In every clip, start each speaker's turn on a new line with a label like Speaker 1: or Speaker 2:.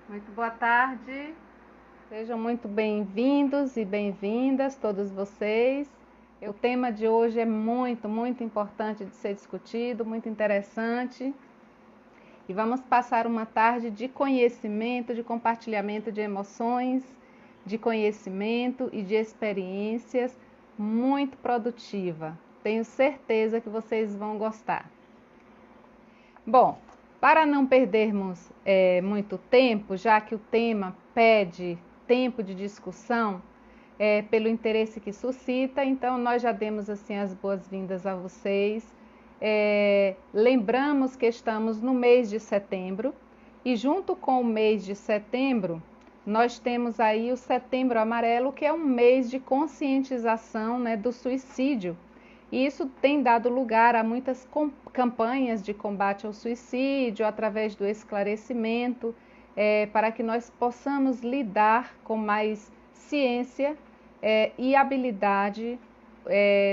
Speaker 1: Muito boa tarde, sejam muito bem-vindos e bem-vindas, todos vocês. O tema de hoje é muito importante de ser discutido, muito interessante. E vamos passar uma tarde de conhecimento, de compartilhamento de emoções, de conhecimento e de experiências muito produtiva. Tenho certeza que vocês vão gostar. Bom, para não perdermos muito tempo, já que o tema pede tempo de discussão, pelo interesse que suscita, então nós já demos assim as boas-vindas a vocês. Lembramos que estamos no mês de setembro e junto com o mês de setembro, nós temos aí o Setembro Amarelo, que é um mês de conscientização, né, do suicídio. E isso tem dado lugar a muitas campanhas de combate ao suicídio, através do esclarecimento, para que nós possamos lidar com mais ciência e habilidade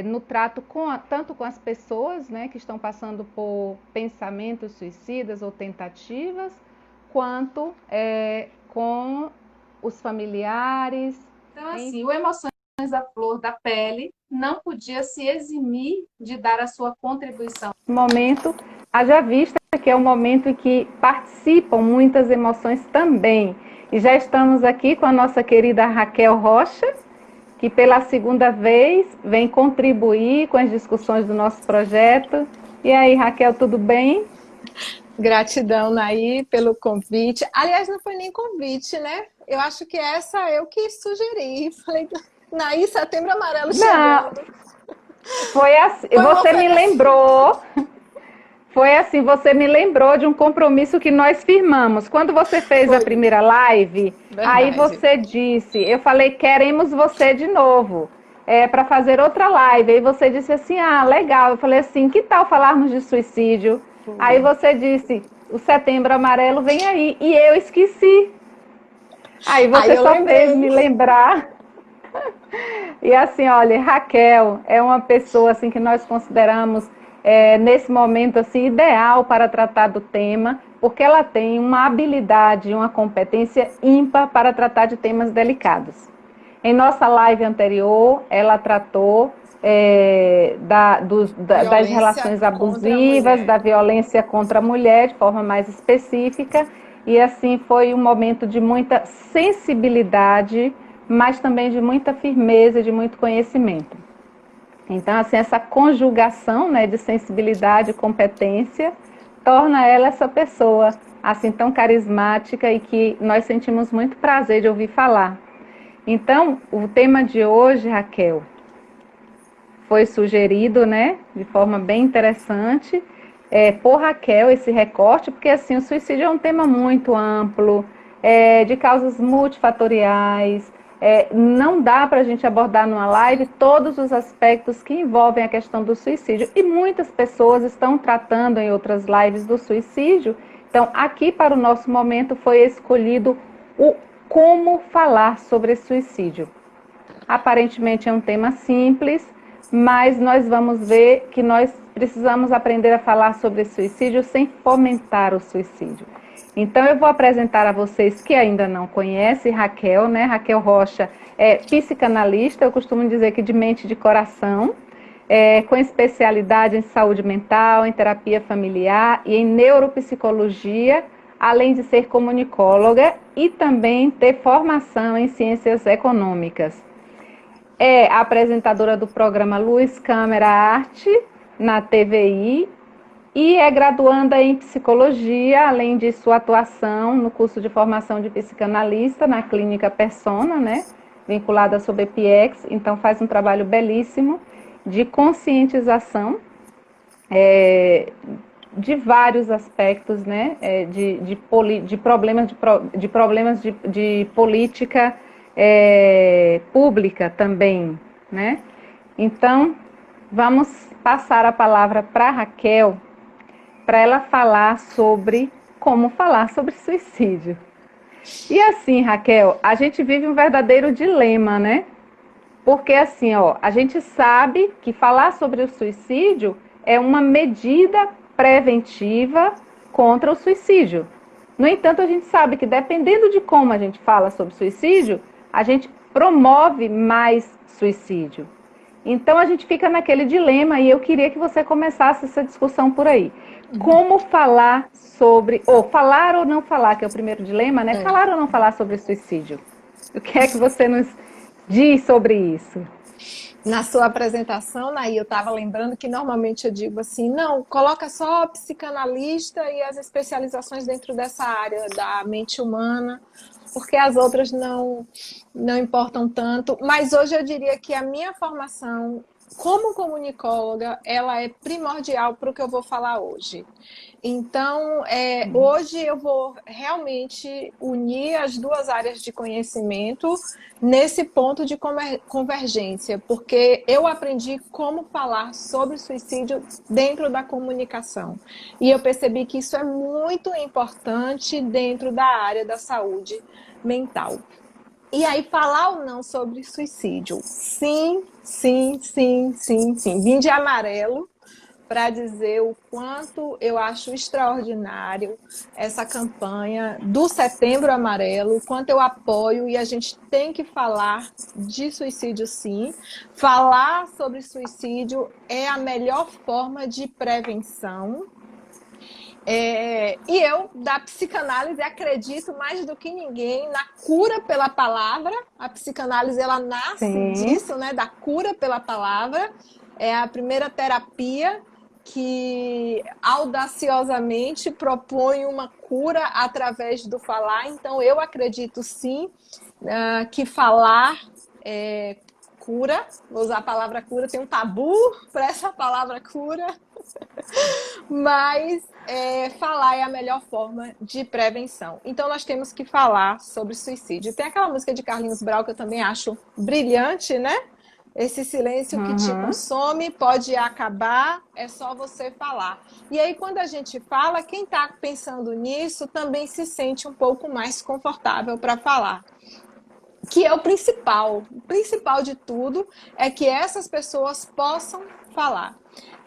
Speaker 1: no trato tanto com as pessoas, né, que estão passando por pensamentos suicidas ou tentativas, quanto com os familiares.
Speaker 2: Então, assim, o Emoções à Flor da Pele não podia se eximir de dar a sua contribuição.
Speaker 1: Momento, haja vista que é um momento em que participam muitas emoções também. E já estamos aqui com a nossa querida Raquel Rocha, que pela segunda vez vem contribuir com as discussões do nosso projeto. E aí, Raquel, tudo bem?
Speaker 3: Gratidão, Naí, pelo convite. Aliás, não foi nem convite, né? Eu acho que essa eu que sugeri. Falei, Naí, Setembro Amarelo
Speaker 1: Não,
Speaker 3: chegando.
Speaker 1: foi assim, você me lembrou. Foi assim, você me lembrou de um compromisso que nós firmamos. Quando você fez a primeira live, aí
Speaker 3: Verdade.
Speaker 1: você disse, eu falei, queremos você de novo, para fazer outra live. Aí você disse assim, ah, legal. Eu falei assim, que tal falarmos de suicídio? Aí você disse, o Setembro Amarelo vem aí. E eu esqueci. Aí você
Speaker 3: eu
Speaker 1: só
Speaker 3: lembrei.
Speaker 1: fez me lembrar. E assim, olha, Raquel é uma pessoa assim que nós consideramos nesse momento assim ideal para tratar do tema, porque ela tem uma habilidade, uma competência ímpar para tratar de temas delicados. Em nossa live anterior, ela tratou das relações abusivas, da violência contra a mulher de forma mais específica, e assim foi um momento de muita sensibilidade, mas também de muita firmeza e de muito conhecimento. Então, assim, essa conjugação, né, de sensibilidade e competência torna ela essa pessoa assim tão carismática e que nós sentimos muito prazer de ouvir falar. Então, o tema de hoje, Raquel, foi sugerido, né, de forma bem interessante, por Raquel, esse recorte, porque assim, o suicídio é um tema muito amplo, de causas multifatoriais, não dá para a gente abordar numa live todos os aspectos que envolvem a questão do suicídio, e muitas pessoas estão tratando em outras lives do suicídio. Então, aqui para o nosso momento foi escolhido o como falar sobre suicídio. Aparentemente é um tema simples, mas nós vamos ver que nós precisamos aprender a falar sobre suicídio sem fomentar o suicídio. Então eu vou apresentar a vocês que ainda não conhecem Raquel, né? Raquel Rocha é psicanalista, eu costumo dizer que de mente e de coração, com especialidade em saúde mental, em terapia familiar e em neuropsicologia, além de ser comunicóloga e também ter formação em ciências econômicas. É apresentadora do programa Luz, Câmera, Arte na TVI e é graduanda em psicologia, além de sua atuação no curso de formação de psicanalista na Clínica Persona, né, vinculada sob EPIEX. Então faz um trabalho belíssimo de conscientização de vários aspectos, né, de problemas de política pública também, né? Então, vamos passar a palavra para a Raquel, para ela falar sobre como falar sobre suicídio. E assim, Raquel, a gente vive um verdadeiro dilema, né? Porque assim, ó, a gente sabe que falar sobre o suicídio é uma medida preventiva contra o suicídio. No entanto, a gente sabe que dependendo de como a gente fala sobre suicídio, a gente promove mais suicídio. Então a gente fica naquele dilema e eu queria que você começasse essa discussão por aí. Como falar sobre, ou falar ou não falar, que é o primeiro dilema, né? Falar ou não falar sobre suicídio? O que é que você nos diz sobre isso?
Speaker 3: Na sua apresentação, Naí, eu estava lembrando que normalmente eu digo assim, não, coloca só psicanalista e as especializações dentro dessa área da mente humana, porque as outras não importam tanto. Mas hoje eu diria que a minha formação como comunicóloga, ela é primordial para o que eu vou falar hoje. Então, hoje eu vou realmente unir as duas áreas de conhecimento nesse ponto de convergência, porque eu aprendi como falar sobre suicídio dentro da comunicação. E eu percebi que isso é muito importante dentro da área da saúde mental. E aí, falar ou não sobre suicídio? Sim, sim, sim, sim, sim. Vim de amarelo para dizer o quanto eu acho extraordinário essa campanha do Setembro Amarelo, o quanto eu apoio, e a gente tem que falar de suicídio sim. Falar sobre suicídio é a melhor forma de prevenção. E eu, da psicanálise, acredito mais do que ninguém na cura pela palavra. A psicanálise, ela nasce disso, né, da cura pela palavra. É a primeira terapia que audaciosamente propõe uma cura através do falar. Então, eu acredito sim que falar cura. Vou usar a palavra cura, tem um tabu para essa palavra cura. Mas falar é a melhor forma de prevenção. Então, nós temos que falar sobre suicídio. Tem aquela música de Carlinhos Brau que eu também acho brilhante, né? Esse silêncio que te consome pode acabar, é só você falar. E aí, quando a gente fala, quem está pensando nisso também se sente um pouco mais confortável para falar. Que é o principal de tudo, é que essas pessoas possam falar.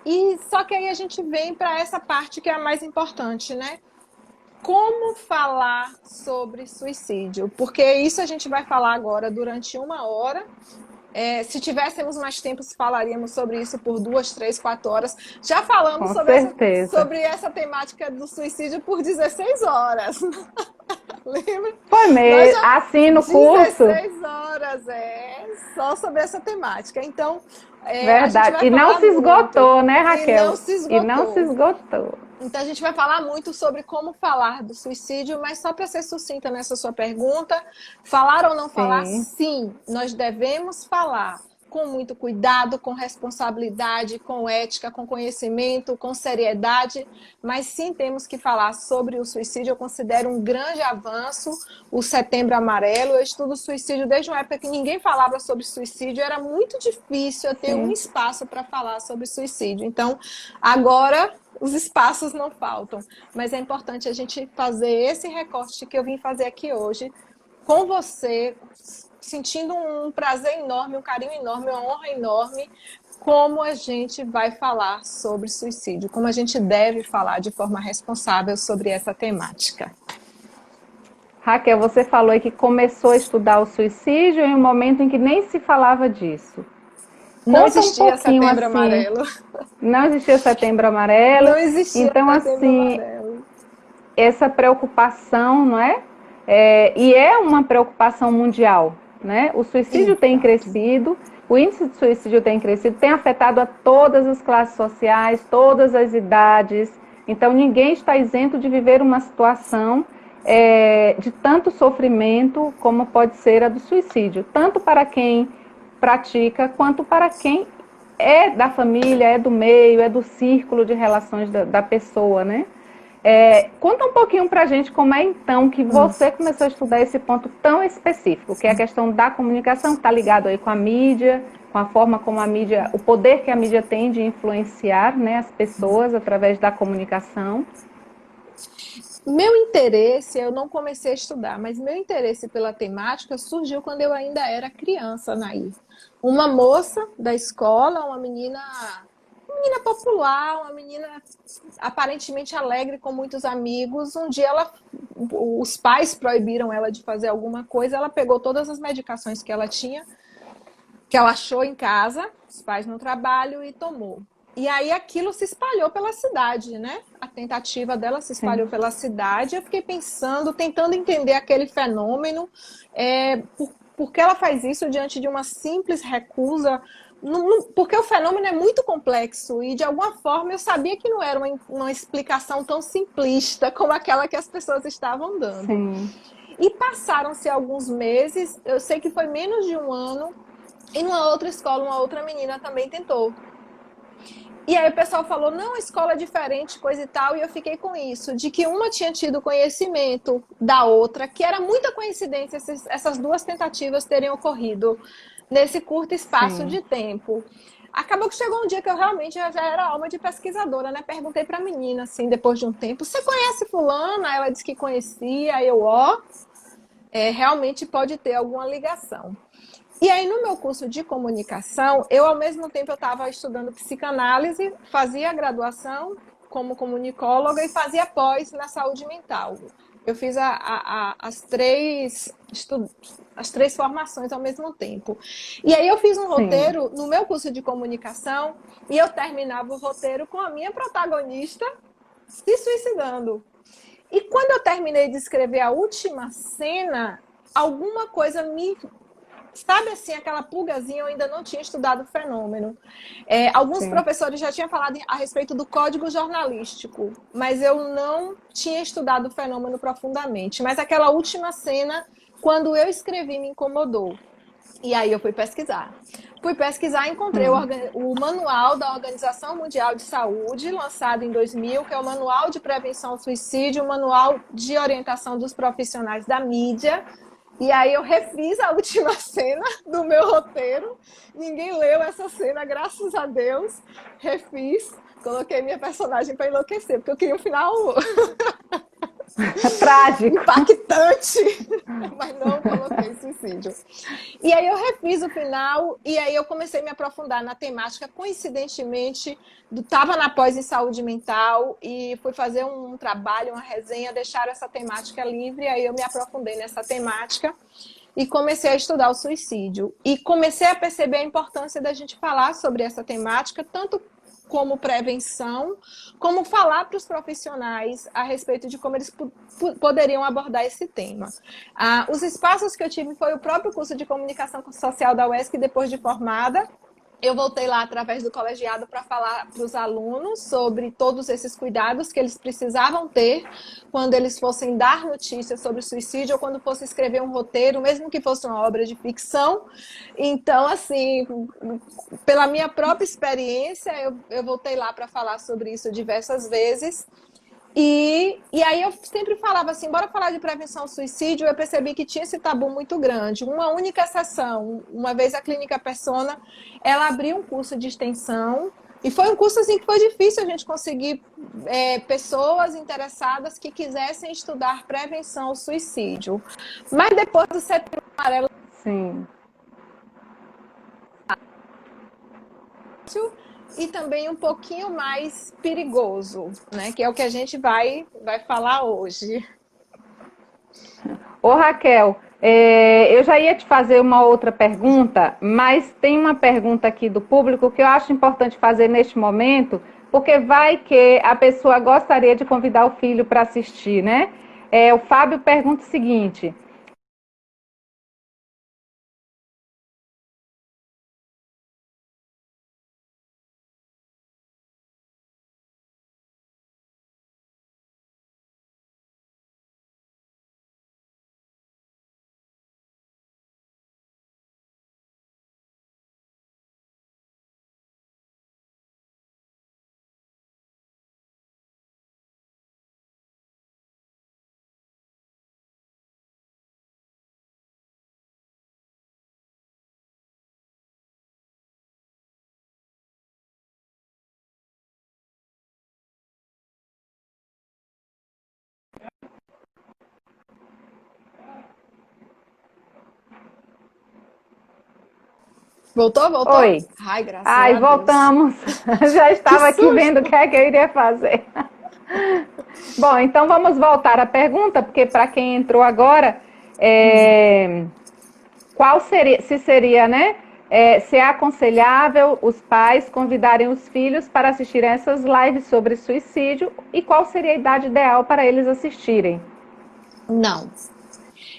Speaker 3: E só que aí a gente vem para essa parte que é a mais importante, né? Como falar sobre suicídio? Porque isso a gente vai falar agora durante 1 hora. Se tivéssemos mais tempo, falaríamos sobre isso por 2, 3, 4 horas. Já falamos sobre essa temática do suicídio por 16 horas. Lembra?
Speaker 1: Foi mesmo, assim no curso.
Speaker 3: 16 horas, só sobre essa temática. Então,
Speaker 1: verdade. E não se esgotou, né, Raquel?
Speaker 3: E não se esgotou.
Speaker 1: E não se esgotou.
Speaker 3: Então, a gente vai falar muito sobre como falar do suicídio, mas só para ser sucinta nessa sua pergunta, falar ou não falar? Sim, nós devemos falar com muito cuidado, com responsabilidade, com ética, com conhecimento, com seriedade, mas sim temos que falar sobre o suicídio. Eu considero um grande avanço o Setembro Amarelo. Eu estudo suicídio desde uma época que ninguém falava sobre suicídio, era muito difícil eu ter um espaço para falar sobre suicídio. Então, agora os espaços não faltam, mas é importante a gente fazer esse recorte que eu vim fazer aqui hoje com você, sentindo um prazer enorme, um carinho enorme, uma honra enorme, como a gente vai falar sobre suicídio, como a gente deve falar de forma responsável sobre essa temática.
Speaker 1: Raquel, você falou aí que começou a estudar o suicídio em um momento em que nem se falava disso.
Speaker 3: Não existia Setembro Amarelo.
Speaker 1: Não existia Setembro Amarelo.
Speaker 3: Não existia
Speaker 1: então,
Speaker 3: Setembro Amarelo.
Speaker 1: Essa preocupação, não é? E é uma preocupação mundial, né? O suicídio tem crescido, o índice de suicídio tem crescido, tem afetado a todas as classes sociais, todas as idades. Então, ninguém está isento de viver uma situação de tanto sofrimento como pode ser a do suicídio, tanto para quem pratica, quanto para quem é da família, é do meio, é do círculo de relações da pessoa, né? Conta um pouquinho pra gente como é então que você começou a estudar esse ponto tão específico, que é a questão da comunicação, que está ligado aí com a mídia, com a forma como a mídia, o poder que a mídia tem de influenciar, né, as pessoas através da comunicação.
Speaker 3: Meu interesse, eu não comecei a estudar, mas meu interesse pela temática surgiu quando eu ainda era criança, Nair. Uma moça da escola, uma menina menina popular, uma menina aparentemente alegre, com muitos amigos. Um dia os pais proibiram ela de fazer alguma coisa, ela pegou todas as medicações que ela tinha, que ela achou em casa, os pais no trabalho, e tomou. E aí aquilo se espalhou pela cidade, né? A tentativa dela se espalhou
Speaker 1: Sim.
Speaker 3: pela cidade. Eu fiquei pensando, tentando entender aquele fenômeno, por que ela faz isso diante de uma simples recusa, porque o fenômeno é muito complexo e de alguma forma eu sabia que não era uma explicação tão simplista como aquela que as pessoas estavam dando.
Speaker 1: Sim.
Speaker 3: E passaram-se alguns meses, eu sei que foi menos de um ano, e numa outra escola, uma outra menina também tentou. E aí o pessoal falou, não, escola é diferente, coisa e tal, e eu fiquei com isso, de que uma tinha tido conhecimento da outra, que era muita coincidência essas duas tentativas terem ocorrido nesse curto espaço
Speaker 1: Sim.
Speaker 3: de tempo. Acabou que chegou um dia que eu realmente já era alma de pesquisadora, né? Perguntei para a menina, assim, depois de um tempo, você conhece fulana? Ela disse que conhecia, realmente pode ter alguma ligação. E aí, no meu curso de comunicação, eu, ao mesmo tempo, eu estava estudando psicanálise, fazia graduação como comunicóloga e fazia pós na saúde mental. Eu fiz as três formações ao mesmo tempo. E aí eu fiz um
Speaker 1: Sim.
Speaker 3: roteiro no meu curso de comunicação e eu terminava o roteiro com a minha protagonista se suicidando. E quando eu terminei de escrever a última cena, alguma coisa me... Sabe assim, aquela pulgazinha, eu ainda não tinha estudado o fenômeno. Alguns
Speaker 1: Sim.
Speaker 3: professores já tinham falado a respeito do código jornalístico, mas eu não tinha estudado o fenômeno profundamente. Mas aquela última cena, quando eu escrevi, me incomodou. E aí eu fui pesquisar. Fui pesquisar e encontrei o manual da Organização Mundial de Saúde, lançado em 2000, que é o Manual de Prevenção ao Suicídio, o Manual de Orientação dos Profissionais da Mídia. E aí eu refiz a última cena do meu roteiro. Ninguém leu essa cena, graças a Deus. Refiz, coloquei minha personagem para enlouquecer, porque eu queria um final
Speaker 1: Trágico.
Speaker 3: impactante, mas não coloquei suicídio. E aí eu refiz o final e aí eu comecei a me aprofundar na temática. Coincidentemente, estava na pós em saúde mental e fui fazer um trabalho, uma resenha, deixar essa temática livre. Aí eu me aprofundei nessa temática e comecei a estudar o suicídio. E comecei a perceber a importância da gente falar sobre essa temática, tanto como prevenção, como falar para os profissionais a respeito de como eles poderiam abordar esse tema. Os espaços que eu tive foi o próprio curso de comunicação social da UESC, depois de formada. Eu voltei lá através do colegiado para falar para os alunos sobre todos esses cuidados que eles precisavam ter quando eles fossem dar notícias sobre suicídio ou quando fossem escrever um roteiro, mesmo que fosse uma obra de ficção. Então, assim, pela minha própria experiência, eu voltei lá para falar sobre isso diversas vezes. E aí eu sempre falava assim, bora falar de prevenção ao suicídio, eu percebi que tinha esse tabu muito grande. Uma única sessão, uma vez a Clínica Persona, ela abriu um curso de extensão, e foi um curso assim que foi difícil a gente conseguir pessoas interessadas que quisessem estudar prevenção ao suicídio. Mas depois do Setembro Amarelo,
Speaker 1: Sim.
Speaker 3: e também um pouquinho mais perigoso, né? Que é o que a gente vai falar hoje.
Speaker 1: Ô Raquel, eu já ia te fazer uma outra pergunta, mas tem uma pergunta aqui do público que eu acho importante fazer neste momento, porque vai que a pessoa gostaria de convidar o filho para assistir, né? O Fábio pergunta o seguinte:
Speaker 3: Voltou, voltou?
Speaker 1: Oi.
Speaker 3: Ai, graças a
Speaker 1: Ai,
Speaker 3: Deus.
Speaker 1: voltamos. Já estava aqui
Speaker 3: susto.
Speaker 1: vendo o que é que eu iria fazer. Bom, então vamos voltar à pergunta, porque para quem entrou agora, qual seria, se seria, né? Se é aconselhável os pais convidarem os filhos para assistirem essas lives sobre suicídio e qual seria a idade ideal para eles assistirem?
Speaker 3: Não.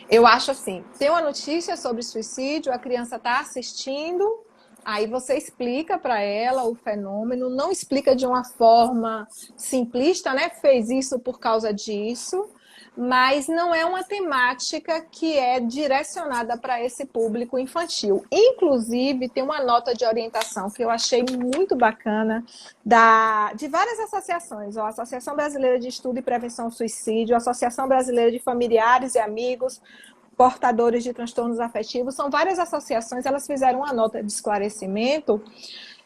Speaker 3: Eu acho assim, tem uma notícia sobre suicídio, a criança está assistindo, aí você explica para ela o fenômeno, não explica de uma forma simplista, né? Fez isso por causa disso, mas não é uma temática que é direcionada para esse público infantil. Inclusive, tem uma nota de orientação que eu achei muito bacana de várias associações, a Associação Brasileira de Estudo e Prevenção ao Suicídio, a Associação Brasileira de Familiares e Amigos portadores de transtornos afetivos, são várias associações, elas fizeram uma nota de esclarecimento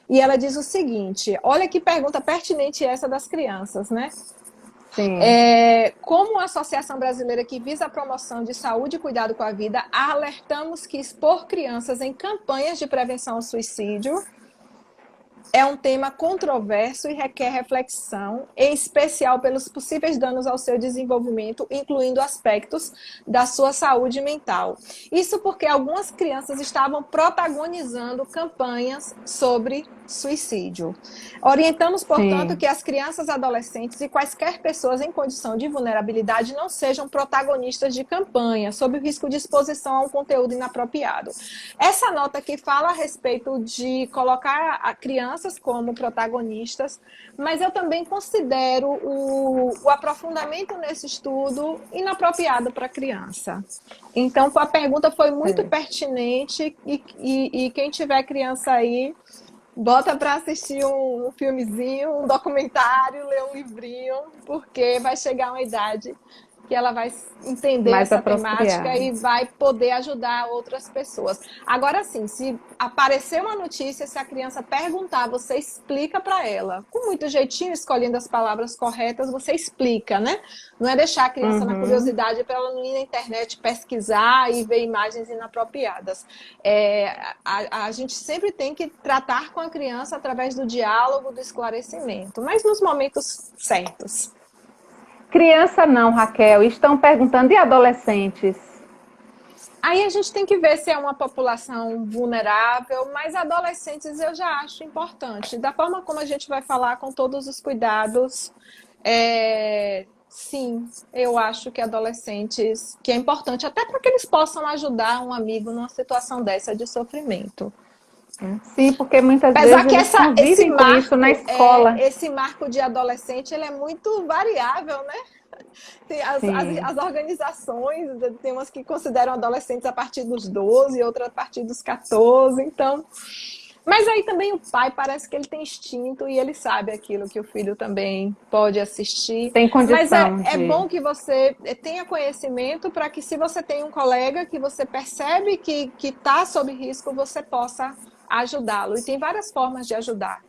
Speaker 3: e ela diz o seguinte, olha que pergunta pertinente essa das crianças, né?
Speaker 1: Sim.
Speaker 3: Como a Associação Brasileira que visa a promoção de saúde e cuidado com a vida, alertamos que expor crianças em campanhas de prevenção ao suicídio é um tema controverso e requer reflexão, em especial pelos possíveis danos ao seu desenvolvimento, incluindo aspectos da sua saúde mental. Isso porque algumas crianças estavam protagonizando campanhas sobre suicídio. Orientamos, portanto, que as crianças, adolescentes e quaisquer pessoas em condição de vulnerabilidade não sejam protagonistas de campanha, sob o risco de exposição a um conteúdo inapropriado. Essa nota aqui fala a respeito de colocar a crianças como protagonistas, mas eu também considero o aprofundamento nesse estudo inapropriado para a criança. Então, a pergunta foi muito pertinente e quem tiver criança aí, bota para assistir um filmezinho, um documentário, ler um livrinho, porque vai chegar uma idade que ela vai entender
Speaker 1: Mais
Speaker 3: essa temática e vai poder ajudar outras pessoas. Agora sim, se aparecer uma notícia, se a criança perguntar, você explica para ela. Com muito jeitinho, escolhendo as palavras corretas, você explica, né? Não é deixar a criança na curiosidade para ela não ir na internet pesquisar e ver imagens inapropriadas. A gente sempre tem que tratar com a criança através do diálogo, do esclarecimento, mas nos momentos certos.
Speaker 1: Criança não, Raquel. Estão perguntando, e adolescentes?
Speaker 3: Aí a gente tem que ver se é uma população vulnerável, mas adolescentes eu já acho importante. Da forma como a gente vai falar com todos os cuidados, sim, eu acho que adolescentes, que é importante, até para que eles possam ajudar um amigo numa situação dessa de sofrimento.
Speaker 1: Sim, porque muitas
Speaker 3: Apesar
Speaker 1: vezes
Speaker 3: que
Speaker 1: eles convivem com isso na escola.
Speaker 3: esse marco de adolescente, ele é muito variável, né? Tem as organizações, tem umas que consideram adolescentes a partir dos 12, outras a partir dos 14, então... Mas aí também o pai parece que ele tem instinto e ele sabe aquilo que o filho também pode assistir.
Speaker 1: Tem condição.
Speaker 3: Mas é bom que você tenha conhecimento para que se você tem um colega que você percebe que está sob risco, você possa ajudá-lo. E tem várias formas de ajudar.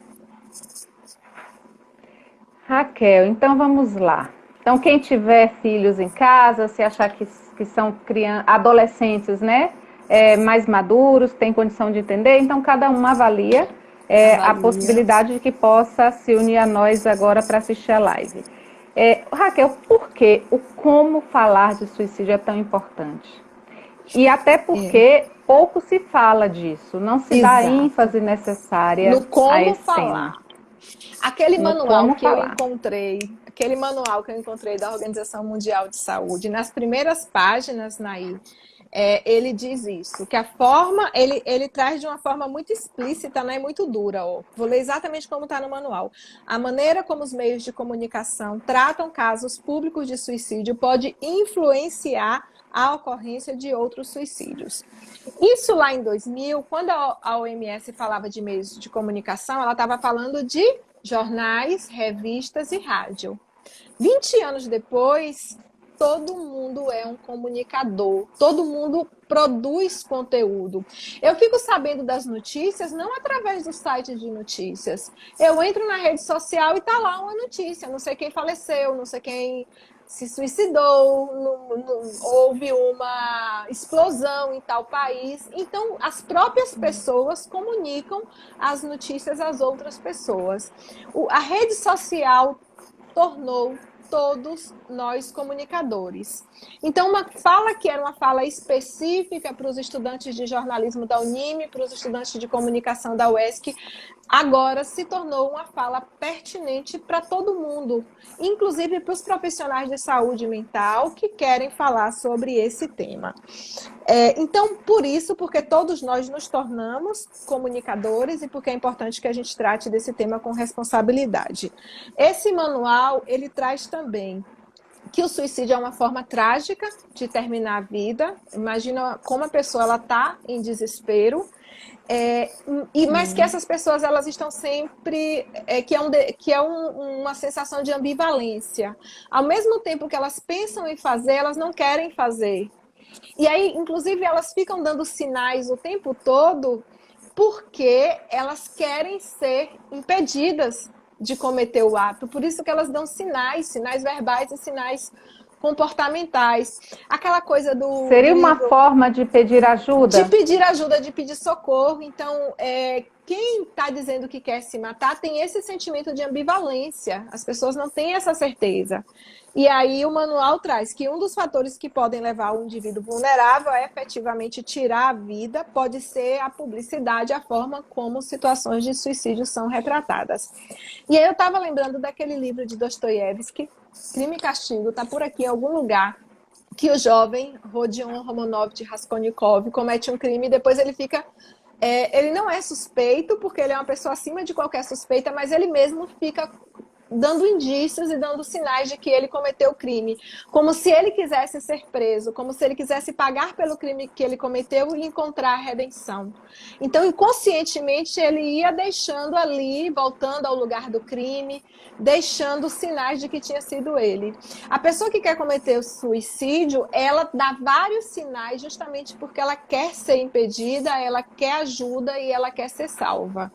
Speaker 1: Raquel, então vamos lá. Então, quem tiver filhos em casa, se achar que são adolescentes, né? Mais maduros, tem condição de entender, então cada um avalia a possibilidade de que possa se unir a nós agora para assistir a live. Raquel, por que o como falar de suicídio é tão importante? E até porque pouco se fala disso, não se dá ênfase necessária
Speaker 3: no como
Speaker 1: a esse
Speaker 3: falar.
Speaker 1: tema.
Speaker 3: Aquele manual que eu encontrei da Organização Mundial de Saúde, nas primeiras páginas, Naí, ele diz isso, que a forma, ele traz de uma forma muito explícita, né, e muito dura. Vou ler exatamente como está no manual. A maneira como os meios de comunicação tratam casos públicos de suicídio pode influenciar a ocorrência de outros suicídios. Isso lá em 2000, quando a OMS falava de meios de comunicação, ela estava falando de jornais, revistas e rádio. 20 anos depois, todo mundo é um comunicador, todo mundo produz conteúdo. Eu fico sabendo das notícias não através dos sites de notícias. Eu entro na rede social e está lá uma notícia, não sei quem faleceu, não sei quem se suicidou, houve uma explosão em tal país. Então, as próprias pessoas comunicam as notícias às outras pessoas. A rede social tornou todos nós comunicadores. Então, uma fala que era uma fala específica para os estudantes de jornalismo da Unime, para os estudantes de comunicação da UESC, agora se tornou uma fala pertinente para todo mundo, inclusive para os profissionais de saúde mental que querem falar sobre esse tema. Então, por isso, porque todos nós nos tornamos comunicadores e porque é importante que a gente trate desse tema com responsabilidade. Esse manual, ele traz também que o suicídio é uma forma trágica de terminar a vida. Imagina como a pessoa está em desespero, mas que essas pessoas elas estão sempre uma sensação de ambivalência. Ao mesmo tempo que elas pensam em fazer, elas não querem fazer. E aí, inclusive, elas ficam dando sinais o tempo todo porque elas querem ser impedidas de cometer o ato. Por isso que elas dão sinais verbais e sinais comportamentais. Aquela coisa do...
Speaker 1: Seria uma forma de pedir ajuda?
Speaker 3: De pedir ajuda, de pedir socorro. Então, quem está dizendo que quer se matar tem esse sentimento de ambivalência. As pessoas não têm essa certeza. E aí o manual traz que um dos fatores que podem levar o indivíduo vulnerável a efetivamente tirar a vida pode ser a publicidade, a forma como situações de suicídio são retratadas. E aí eu estava lembrando daquele livro de Dostoiévski, Crime e Castigo, está por aqui em algum lugar, que o jovem Rodion Romanovich Raskolnikov comete um crime e depois ele fica... ele não é suspeito, porque ele é uma pessoa acima de qualquer suspeita, mas ele mesmo fica dando indícios e dando sinais de que ele cometeu o crime, como se ele quisesse ser preso, como se ele quisesse pagar pelo crime que ele cometeu e encontrar a redenção. Então, inconscientemente, ele ia deixando ali, voltando ao lugar do crime, deixando sinais de que tinha sido ele. A pessoa que quer cometer o suicídio, ela dá vários sinais justamente porque ela quer ser impedida, ela quer ajuda e ela quer ser salva.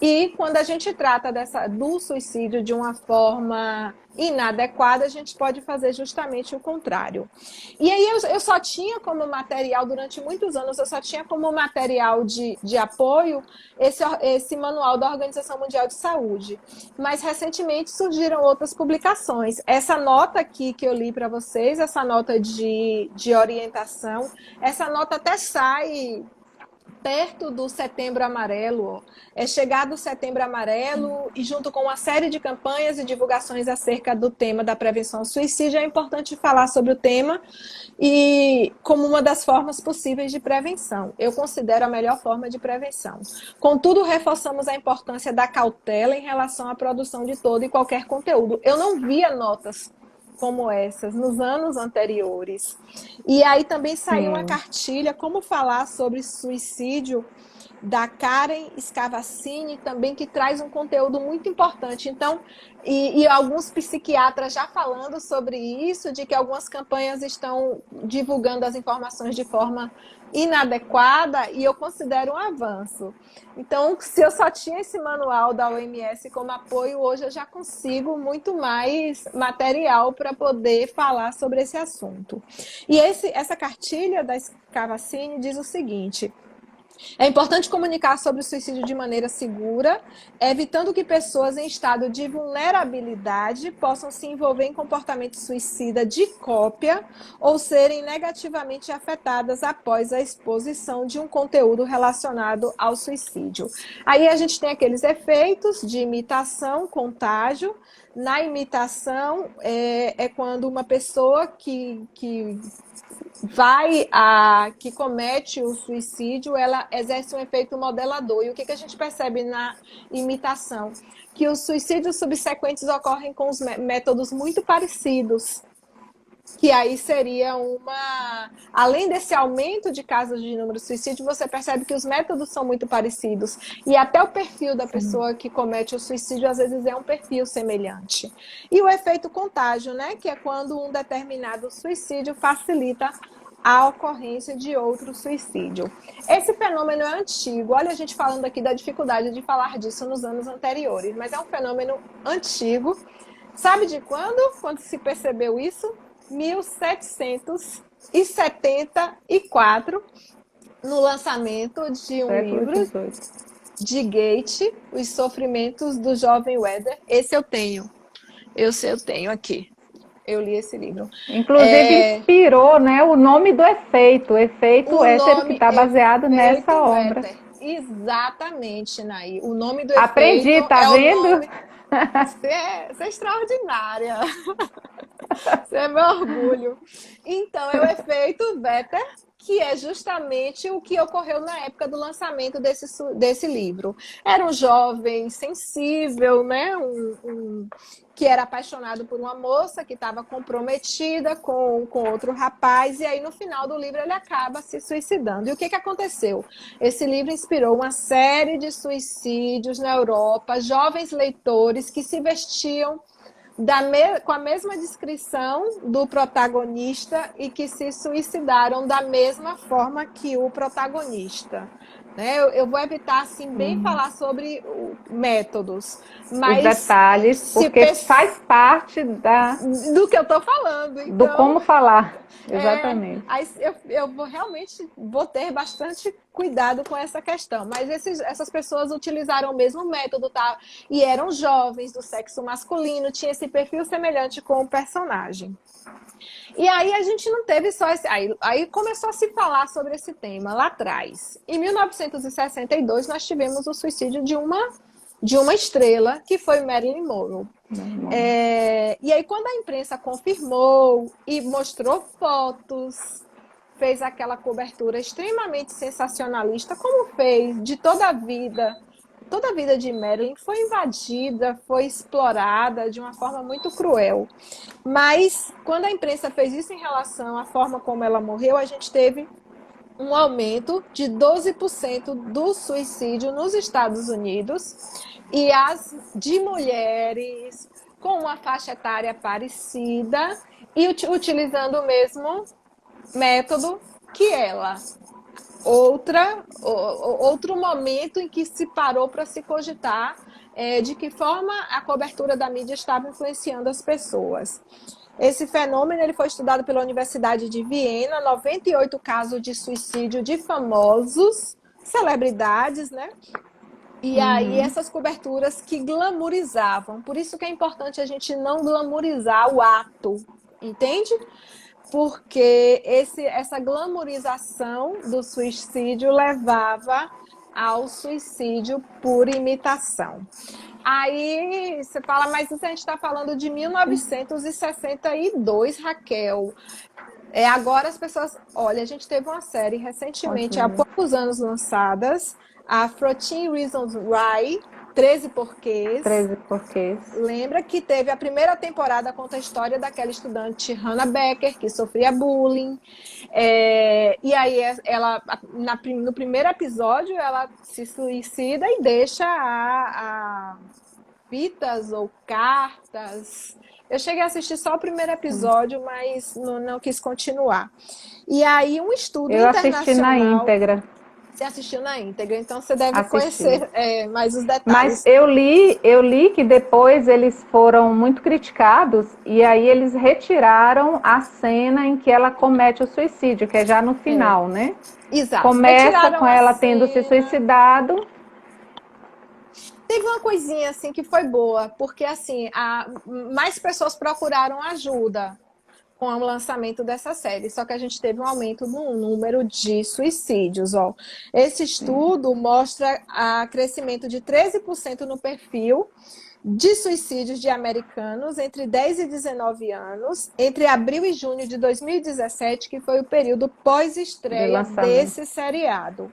Speaker 3: E quando a gente trata do suicídio de uma forma inadequada, a gente pode fazer justamente o contrário. E aí eu só tinha como material, durante muitos anos, eu só tinha como material de apoio esse manual da Organização Mundial de Saúde. Mas recentemente surgiram outras publicações. Essa nota aqui que eu li para vocês, essa nota de orientação, essa nota até sai perto do Setembro Amarelo. É chegado o Setembro Amarelo e junto com uma série de campanhas e divulgações acerca do tema da prevenção ao suicídio, é importante falar sobre o tema e como uma das formas possíveis de prevenção. Eu considero a melhor forma de prevenção. Contudo, reforçamos a importância da cautela em relação à produção de todo e qualquer conteúdo. Eu não via notas como essas nos anos anteriores. E aí também saiu uma cartilha, como falar sobre suicídio, da Karen Scavacini, também, que traz um conteúdo muito importante. Então, e alguns psiquiatras já falando sobre isso, de que algumas campanhas estão divulgando as informações de forma inadequada, e eu considero um avanço. Então, se eu só tinha esse manual da OMS como apoio, hoje eu já consigo muito mais material para poder falar sobre esse assunto. E essa cartilha da Scavacini diz o seguinte: é importante comunicar sobre o suicídio de maneira segura, evitando que pessoas em estado de vulnerabilidade possam se envolver em comportamento suicida de cópia ou serem negativamente afetadas após a exposição de um conteúdo relacionado ao suicídio. Aí a gente tem aqueles efeitos de imitação, contágio. Na imitação, é quando uma pessoa que comete o suicídio, ela exerce um efeito modelador. E o que a gente percebe na imitação? Que os suicídios subsequentes ocorrem com os métodos muito parecidos. Que aí seria além desse aumento de casos de número de suicídio, você percebe que os métodos são muito parecidos. E até o perfil da pessoa que comete o suicídio, às vezes, é um perfil semelhante. E o efeito contágio, né? Que é quando um determinado suicídio facilita a ocorrência de outro suicídio. Esse fenômeno é antigo. Olha a gente falando aqui da dificuldade de falar disso nos anos anteriores, mas é um fenômeno antigo. Sabe de quando? Quando se percebeu isso? 1774, no lançamento de um
Speaker 1: Século
Speaker 3: livro
Speaker 1: XVIII.
Speaker 3: de Goethe, Os Sofrimentos do Jovem Werther. Esse eu tenho. Eu tenho aqui. Eu li esse livro.
Speaker 1: Inclusive inspirou, né, o nome do efeito, o efeito
Speaker 3: O
Speaker 1: hétero, que
Speaker 3: nome
Speaker 1: está baseado nessa
Speaker 3: Efeito
Speaker 1: obra.
Speaker 3: Werther. Exatamente, Naí. O nome do efeito
Speaker 1: Aprendi, tá
Speaker 3: é o
Speaker 1: vendo?
Speaker 3: nome. Você é extraordinária. Você é meu orgulho. Então, é o efeito Werther, que é justamente o que ocorreu na época do lançamento desse livro. Era um jovem sensível, né? Que era apaixonado por uma moça que estava comprometida com outro rapaz, e aí no final do livro ele acaba se suicidando. E o que aconteceu? Esse livro inspirou uma série de suicídios na Europa, jovens leitores que se vestiam com a mesma descrição do protagonista e que se suicidaram da mesma forma que o protagonista. Né? Eu vou evitar assim bem falar sobre métodos,
Speaker 1: Os
Speaker 3: mas
Speaker 1: detalhes, porque faz parte
Speaker 3: do que eu estou falando.
Speaker 1: do
Speaker 3: Então,
Speaker 1: como falar. Exatamente.
Speaker 3: aí eu realmente vou ter bastante cuidado com essa questão. Mas essas pessoas utilizaram o mesmo método, tá? E eram jovens do sexo masculino, tinha esse perfil semelhante com o personagem. E aí a gente não teve só esse. Aí começou a se falar sobre esse tema lá atrás. Em 1962, nós tivemos o suicídio de uma estrela, que foi Marilyn Monroe. E aí, quando a imprensa confirmou e mostrou fotos, fez aquela cobertura extremamente sensacionalista, como fez de toda a vida de Marilyn foi invadida, foi explorada de uma forma muito cruel. Mas, quando a imprensa fez isso em relação à forma como ela morreu, a gente teve um aumento de 12% do suicídio nos Estados Unidos e as de mulheres com uma faixa etária parecida e utilizando o mesmo método que ela. Outro momento em que se parou para se cogitar de que forma a cobertura da mídia estava influenciando as pessoas. Esse fenômeno ele foi estudado pela Universidade de Viena, 98 casos de suicídio de famosos, celebridades, né? E aí essas coberturas que glamorizavam. Por isso que é importante a gente não glamorizar o ato, entende? Porque essa glamorização do suicídio levava ao suicídio por imitação. Aí você fala, mas isso a gente está falando de 1962, Raquel. Agora as pessoas... Olha, a gente teve uma série recentemente, há poucos anos lançadas, a 13 Reasons Why, 13 Porquês.
Speaker 1: 13 porquês.
Speaker 3: Lembra que teve a primeira temporada, conta a história daquela estudante Hannah Becker, que sofria bullying. E aí ela, no primeiro episódio, ela se suicida e deixa a fitas ou cartas. Eu cheguei a assistir só o primeiro episódio, mas não quis continuar. E aí um estudo internacional...
Speaker 1: Eu assisti na íntegra.
Speaker 3: Você assistiu na íntegra, então você deve conhecer mais os detalhes.
Speaker 1: Mas eu li que depois eles foram muito criticados e aí eles retiraram a cena em que ela comete o suicídio, que é já no final, né?
Speaker 3: Exato.
Speaker 1: Começa com ela tendo se suicidado.
Speaker 3: Teve uma coisinha assim que foi boa, porque assim, mais pessoas procuraram ajuda com o lançamento dessa série, só que a gente teve um aumento no número de suicídios. Ó. Esse estudo mostra crescimento de 13% no perfil de suicídios de americanos entre 10 e 19 anos, entre abril e junho de 2017, que foi o período pós-estreia desse seriado.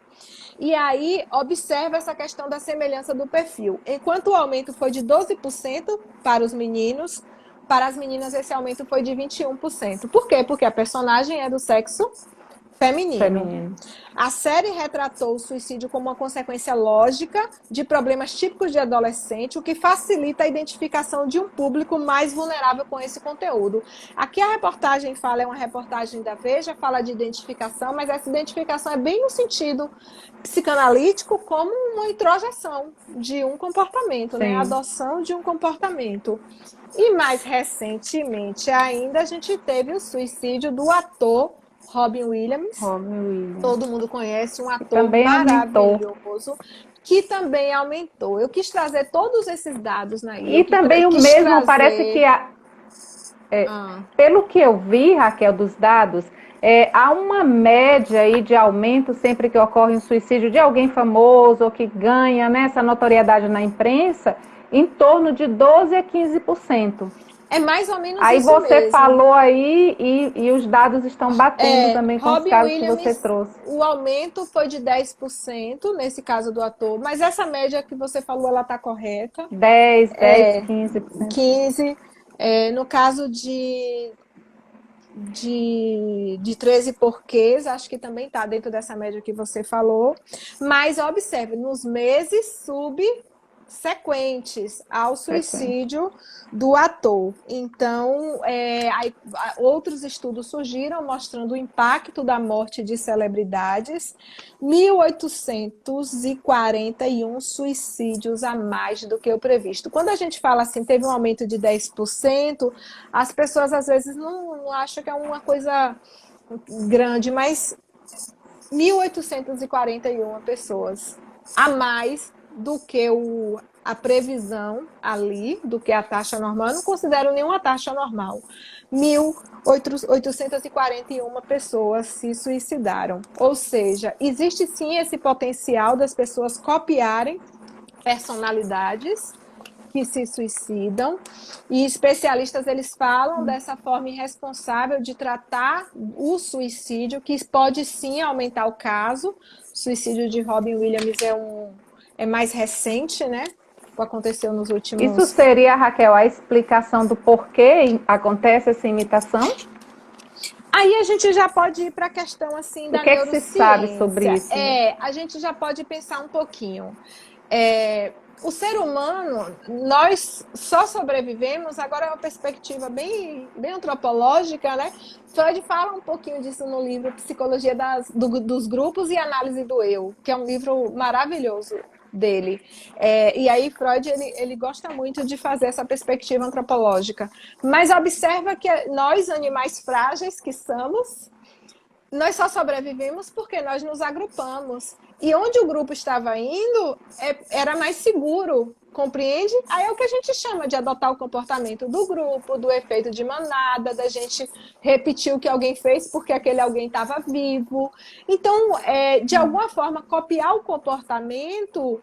Speaker 3: E aí, observa essa questão da semelhança do perfil. Enquanto o aumento foi de 12% para os meninos, para as meninas esse aumento foi de 21%. Por quê? Porque a personagem é do sexo feminino.
Speaker 1: feminino.
Speaker 3: A série retratou o suicídio como uma consequência lógica de problemas típicos de adolescente, o que facilita a identificação de um público mais vulnerável com esse conteúdo. Aqui a reportagem fala, é uma reportagem da Veja, fala de identificação, mas essa identificação é bem no sentido psicanalítico, como uma introjeção de um comportamento, né? A
Speaker 1: Sim.
Speaker 3: adoção de um comportamento. E mais recentemente ainda, a gente teve o suicídio do ator Robin Williams.
Speaker 1: Robin Williams.
Speaker 3: Todo mundo conhece, um ator
Speaker 1: Também aumentou.
Speaker 3: maravilhoso, que também aumentou. Eu quis trazer todos esses dados,
Speaker 1: E também o mesmo, parece que, pelo que eu vi, Raquel, dos dados, há uma média aí de aumento sempre que ocorre um suicídio de alguém famoso ou que ganha, né, essa notoriedade na imprensa, em torno de 12% a 15%.
Speaker 3: É mais ou menos
Speaker 1: aí
Speaker 3: isso
Speaker 1: você
Speaker 3: mesmo.
Speaker 1: falou aí e os dados estão batendo também com
Speaker 3: Robin
Speaker 1: os casos
Speaker 3: Williams,
Speaker 1: que você trouxe.
Speaker 3: o aumento foi de 10% nesse caso do ator, mas essa média que você falou, ela está correta.
Speaker 1: 10, 15%.
Speaker 3: 15%. No caso de 13 porquês, acho que também está dentro dessa média que você falou. Mas observe, nos meses subsequentes ao suicídio do ator. Então, outros estudos surgiram mostrando o impacto da morte de celebridades. 1.841 suicídios a mais do que o previsto. Quando a gente fala assim, teve um aumento de 10%, as pessoas às vezes não acham que é uma coisa grande, mas 1.841 pessoas a mais do que a previsão ali, do que a taxa normal. Eu não considero nenhuma taxa normal. 1.841 pessoas se suicidaram. Ou seja, existe sim esse potencial das pessoas copiarem personalidades que se suicidam, e especialistas eles falam dessa forma irresponsável de tratar o suicídio, que pode sim aumentar o caso. O suicídio de Robin Williams é mais recente, né? Aconteceu nos últimos...
Speaker 1: Isso seria, Raquel, a explicação do porquê acontece essa imitação?
Speaker 3: Aí a gente já pode ir para a questão assim da neurociência.
Speaker 1: O que se sabe sobre isso?
Speaker 3: A gente já pode pensar um pouquinho. O ser humano, nós só sobrevivemos, agora é uma perspectiva bem antropológica, né? Freud fala um pouquinho disso no livro Psicologia dos Grupos e Análise do Eu, que é um livro maravilhoso dele. E aí Freud ele gosta muito de fazer essa perspectiva antropológica. Mas observa que nós, animais frágeis que somos, nós só sobrevivemos porque nós nos agrupamos. E onde o grupo estava indo era mais seguro, compreende? Aí é o que a gente chama de adotar o comportamento do grupo, do efeito de manada, da gente repetir o que alguém fez porque aquele alguém estava vivo. Então, de alguma forma, copiar o comportamento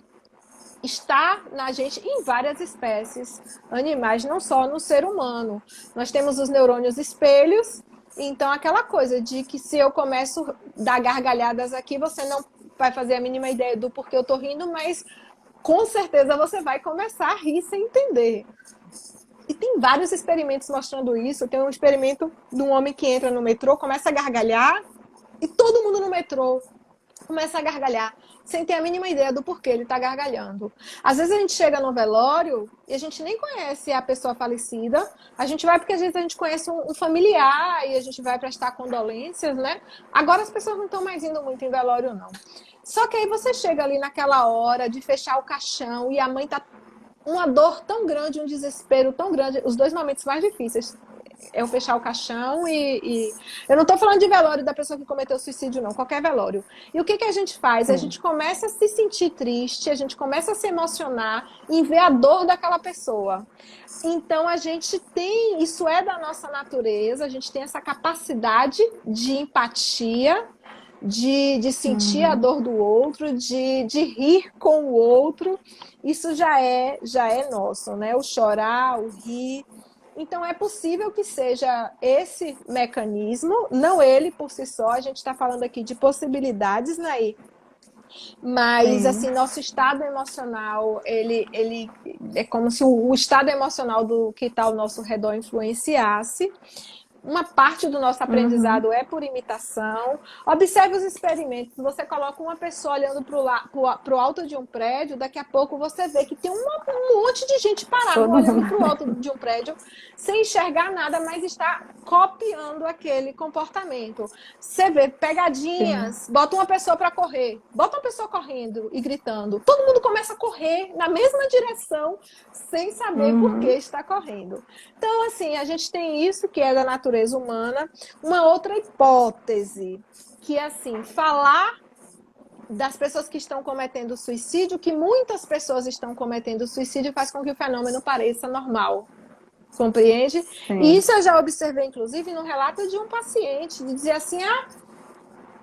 Speaker 3: está na gente em várias espécies animais, não só no ser humano. Nós temos os neurônios espelhos. Então, aquela coisa de que se eu começo a dar gargalhadas aqui, você não vai fazer a mínima ideia do porquê eu tô rindo, mas com certeza você vai começar a rir sem entender. E tem vários experimentos mostrando isso. Tem um experimento de um homem que entra no metrô, começa a gargalhar, e todo mundo no metrô começa a gargalhar, sem ter a mínima ideia do porquê ele está gargalhando. Às vezes a gente chega no velório e a gente nem conhece a pessoa falecida. A gente vai porque às vezes a gente conhece um familiar e a gente vai prestar condolências, né? Agora as pessoas não estão mais indo muito em velório, não. Só que aí você chega ali naquela hora de fechar o caixão e a mãe tá uma dor tão grande, um desespero tão grande. Os dois momentos mais difíceis é o fechar o caixão e... Eu não estou falando de velório da pessoa que cometeu suicídio, não. Qualquer velório. E o que a gente faz? A gente começa a se sentir triste, a gente começa a se emocionar em ver a dor daquela pessoa. Então, a gente tem... Isso é da nossa natureza. A gente tem essa capacidade de empatia, de sentir a dor do outro, de rir com o outro. Isso já é nosso, né? O chorar, o rir. Então, é possível que seja esse mecanismo, não ele por si só. A gente está falando aqui de possibilidades, Naí. Mas, assim, nosso estado emocional, ele é como se o estado emocional do que está ao nosso redor influenciasse. uma parte do nosso aprendizado é por imitação. Observe os experimentos. Você coloca uma pessoa olhando para o alto de um prédio, daqui a pouco você vê que tem um monte de gente parado olhando para o alto de um prédio sem enxergar nada, mas está copiando aquele comportamento. Você vê pegadinhas,
Speaker 1: Sim.
Speaker 3: bota uma pessoa para correr, bota uma pessoa correndo e gritando. Todo mundo começa a correr na mesma direção, sem saber por que está correndo. Então, assim, a gente tem isso que é da natureza humana. Uma outra hipótese, que é assim, falar das pessoas que estão cometendo suicídio, que muitas pessoas estão cometendo suicídio, faz com que o fenômeno pareça normal. Compreende?
Speaker 1: Sim.
Speaker 3: E isso eu já observei, inclusive, no relato de um paciente, de dizer assim,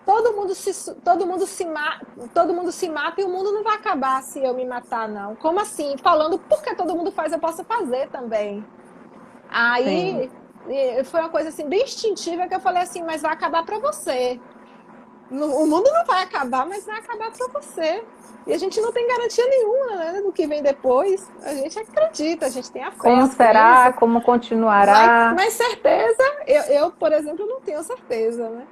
Speaker 3: todo mundo se mata e o mundo não vai acabar se eu me matar, não. Como assim? Falando, porque todo mundo faz, eu posso fazer também. Aí foi uma coisa assim, bem instintiva, que eu falei assim, mas vai acabar para você. O mundo não vai acabar, mas vai acabar para você. E a gente não tem garantia nenhuma, né, do que vem depois. A gente acredita, a gente tem a fé.
Speaker 1: Como será? Como continuará?
Speaker 3: Mas certeza, eu, por exemplo, não tenho certeza, né?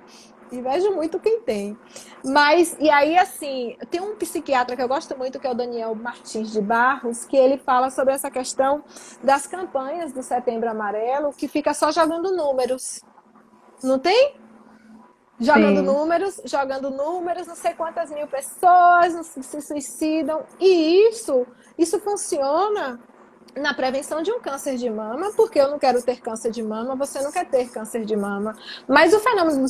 Speaker 3: E vejo muito quem tem. Mas, e aí, assim, tem um psiquiatra que eu gosto muito, que é o Daniel Martins de Barros, que ele fala sobre essa questão das campanhas do Setembro Amarelo, que fica só jogando números. Não tem? Jogando números, não sei quantas mil pessoas se suicidam. E isso funciona na prevenção de um câncer de mama, porque eu não quero ter câncer de mama, você não quer ter câncer de mama. Mas o fenômeno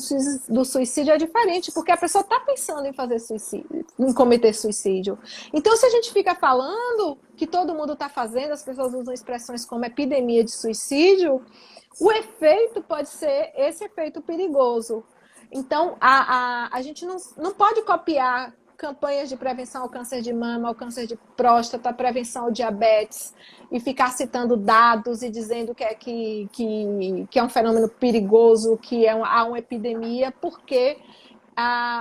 Speaker 3: do suicídio é diferente, porque a pessoa está pensando em fazer suicídio, em cometer suicídio. Então, se a gente fica falando que todo mundo está fazendo, as pessoas usam expressões como epidemia de suicídio, o efeito pode ser esse efeito perigoso. Então, a gente não pode copiar campanhas de prevenção ao câncer de mama, ao câncer de próstata, prevenção ao diabetes, e ficar citando dados e dizendo que é um fenômeno perigoso, que há uma epidemia, porque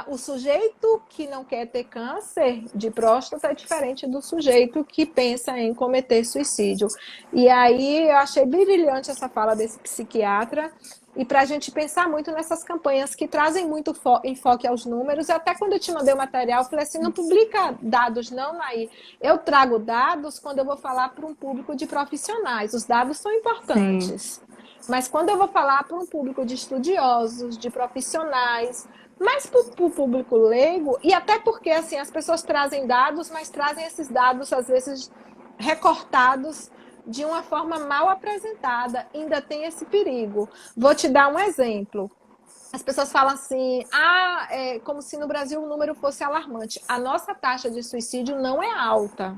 Speaker 3: o sujeito que não quer ter câncer de próstata é diferente do sujeito que pensa em cometer suicídio. E aí eu achei brilhante essa fala desse psiquiatra, e para a gente pensar muito nessas campanhas que trazem muito enfoque aos números. E até quando eu te mandei o material, eu falei assim, não publica dados não, Naí. Eu trago dados quando eu vou falar para um público de profissionais. Os dados são importantes. Sim. Mas quando eu vou falar para um público de estudiosos, de profissionais, mas para o público leigo, e até porque assim, as pessoas trazem dados, mas trazem esses dados, às vezes, recortados de uma forma mal apresentada, ainda tem esse perigo. Vou te dar um exemplo. As pessoas falam assim, como se no Brasil o número fosse alarmante. A nossa taxa de suicídio não é alta.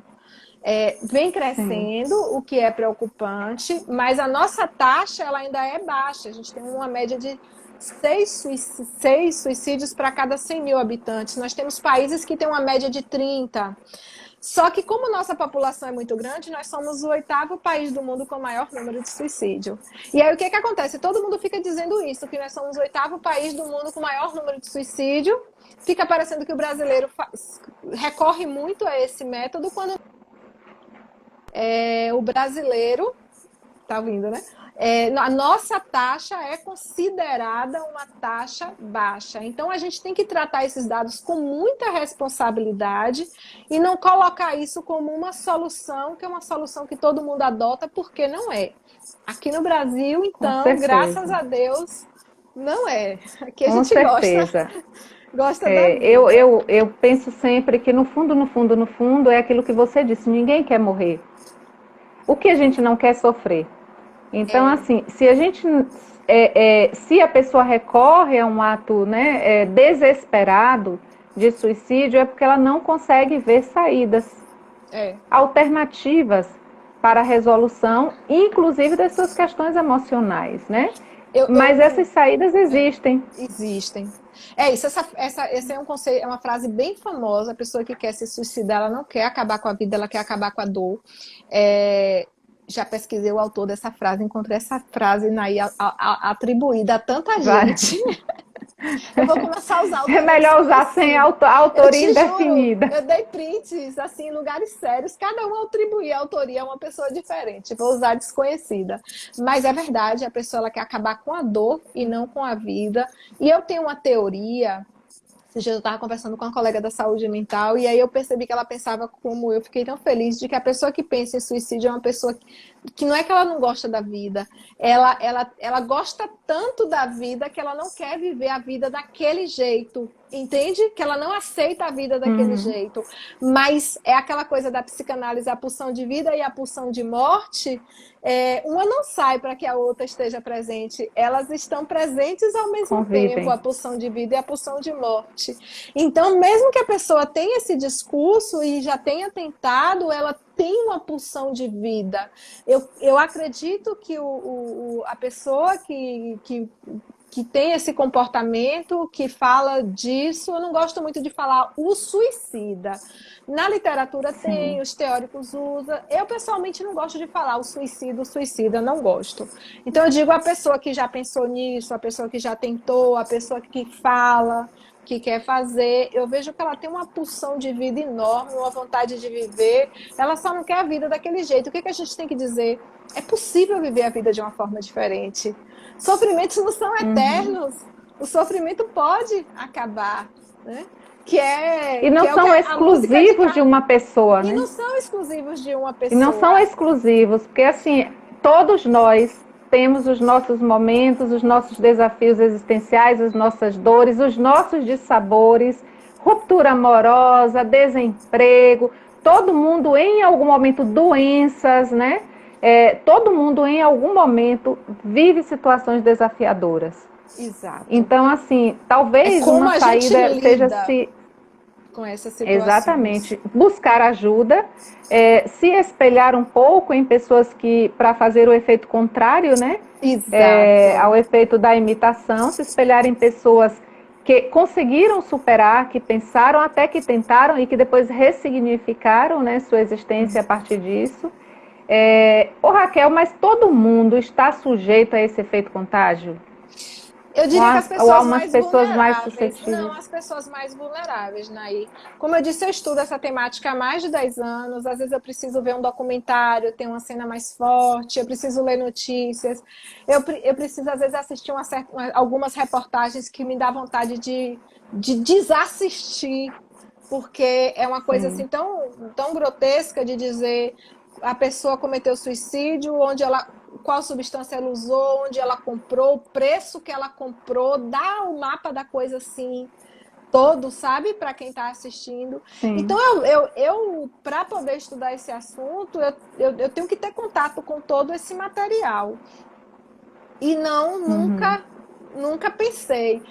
Speaker 3: Vem crescendo, sim, o que é preocupante, mas a nossa taxa ela ainda é baixa. A gente tem uma média de 6 suicídios para cada 100 mil habitantes. Nós temos países que têm uma média de 30. Só que como nossa população é muito grande, nós somos o 8º país do mundo com o maior número de suicídio. E aí o que acontece? Todo mundo fica dizendo isso, que nós somos o 8º país do mundo com o maior número de suicídio. Fica parecendo que o brasileiro recorre muito a esse método, quando o brasileiro, tá ouvindo, né? A nossa taxa é considerada uma taxa baixa. Então, a gente tem que tratar esses dados com muita responsabilidade e não colocar isso como uma solução, que é uma solução que todo mundo adota, porque não é. Aqui no Brasil, então, graças a Deus, não é. Aqui a gente gosta da vida.
Speaker 1: Eu penso sempre que no fundo, é aquilo que você disse, ninguém quer morrer. O que a gente não quer sofrer. Então, assim, se a pessoa recorre a um ato, né, desesperado de suicídio, é porque ela não consegue ver saídas alternativas para a resolução, inclusive das suas questões emocionais, né? Mas essas saídas existem.
Speaker 3: Existem. Esse é um conceito, é uma frase bem famosa. A pessoa que quer se suicidar, ela não quer acabar com a vida, ela quer acabar com a dor. Já pesquisei o autor dessa frase, encontrei essa frase atribuída a tanta gente. Eu vou começar a usar
Speaker 1: É
Speaker 3: autoria
Speaker 1: melhor usar sem
Speaker 3: desconhecida.
Speaker 1: autoria
Speaker 3: Eu te
Speaker 1: indefinida.
Speaker 3: juro, eu dei prints, assim, em lugares sérios, cada um atribuía a autoria a uma pessoa diferente. Vou usar desconhecida. Mas é verdade, a pessoa ela quer acabar com a dor e não com a vida. E eu tenho uma teoria. Esse dia eu estava conversando com uma colega da saúde mental e aí eu percebi que ela pensava como eu. Fiquei tão feliz de que a pessoa que pensa em suicídio é uma pessoa que não é que ela não gosta da vida, ela gosta tanto da vida que ela não quer viver a vida daquele jeito, entende? Que ela não aceita a vida daquele jeito. Mas é aquela coisa da psicanálise, a pulsão de vida e a pulsão de morte, uma não sai para que a outra esteja presente, elas estão presentes ao mesmo tempo,
Speaker 1: Convivem.
Speaker 3: a pulsão de vida e a pulsão de morte. Então, mesmo que a pessoa tenha esse discurso e já tenha tentado, ela tem uma pulsão de vida. Eu acredito que a pessoa que tem esse comportamento, que fala disso, eu não gosto muito de falar o suicida. Na literatura tem, os teóricos usam. Eu, pessoalmente, não gosto de falar o suicida, eu não gosto. Então, eu digo a pessoa que já pensou nisso, a pessoa que já tentou, a pessoa que fala, que quer fazer. Eu vejo que ela tem uma pulsão de vida enorme, uma vontade de viver. Ela só não quer a vida daquele jeito. O que a gente tem que dizer? É possível viver a vida de uma forma diferente. Sofrimentos não são eternos. O sofrimento pode acabar, né?
Speaker 1: E não são exclusivos de uma pessoa, né?
Speaker 3: E não são exclusivos de uma pessoa.
Speaker 1: E não são exclusivos, porque assim, todos nós temos os nossos momentos, os nossos desafios existenciais, as nossas dores, os nossos dissabores, ruptura amorosa, desemprego, todo mundo em algum momento, doenças, né? Todo mundo em algum momento vive situações desafiadoras.
Speaker 3: Exato.
Speaker 1: Então, assim, talvez uma saída seja se...
Speaker 3: com essa situação.
Speaker 1: Exatamente. Buscar ajuda, se espelhar um pouco em pessoas que, para fazer o efeito contrário, né?
Speaker 3: Exato.
Speaker 1: Ao efeito da imitação, se espelhar em pessoas que conseguiram superar, que pensaram, até que tentaram e que depois ressignificaram, né, sua existência a partir disso. Raquel, mas todo mundo está sujeito a esse efeito contágio?
Speaker 3: Eu diria que as pessoas
Speaker 1: mais suscetíveis.
Speaker 3: Não, as pessoas mais vulneráveis, Naí. Como eu disse, eu estudo essa temática há mais de 10 anos. Às vezes eu preciso ver um documentário, ter uma cena mais forte, eu preciso ler notícias. Eu preciso, às vezes, assistir algumas reportagens que me dá vontade de desassistir, porque é uma coisa assim tão grotesca de dizer a pessoa cometeu suicídio, qual substância ela usou, onde ela comprou, o preço que ela comprou, dá o mapa da coisa assim, todo, sabe? Para quem está assistindo. Sim. Então, eu para poder estudar esse assunto, eu tenho que ter contato com todo esse material. E nunca pensei.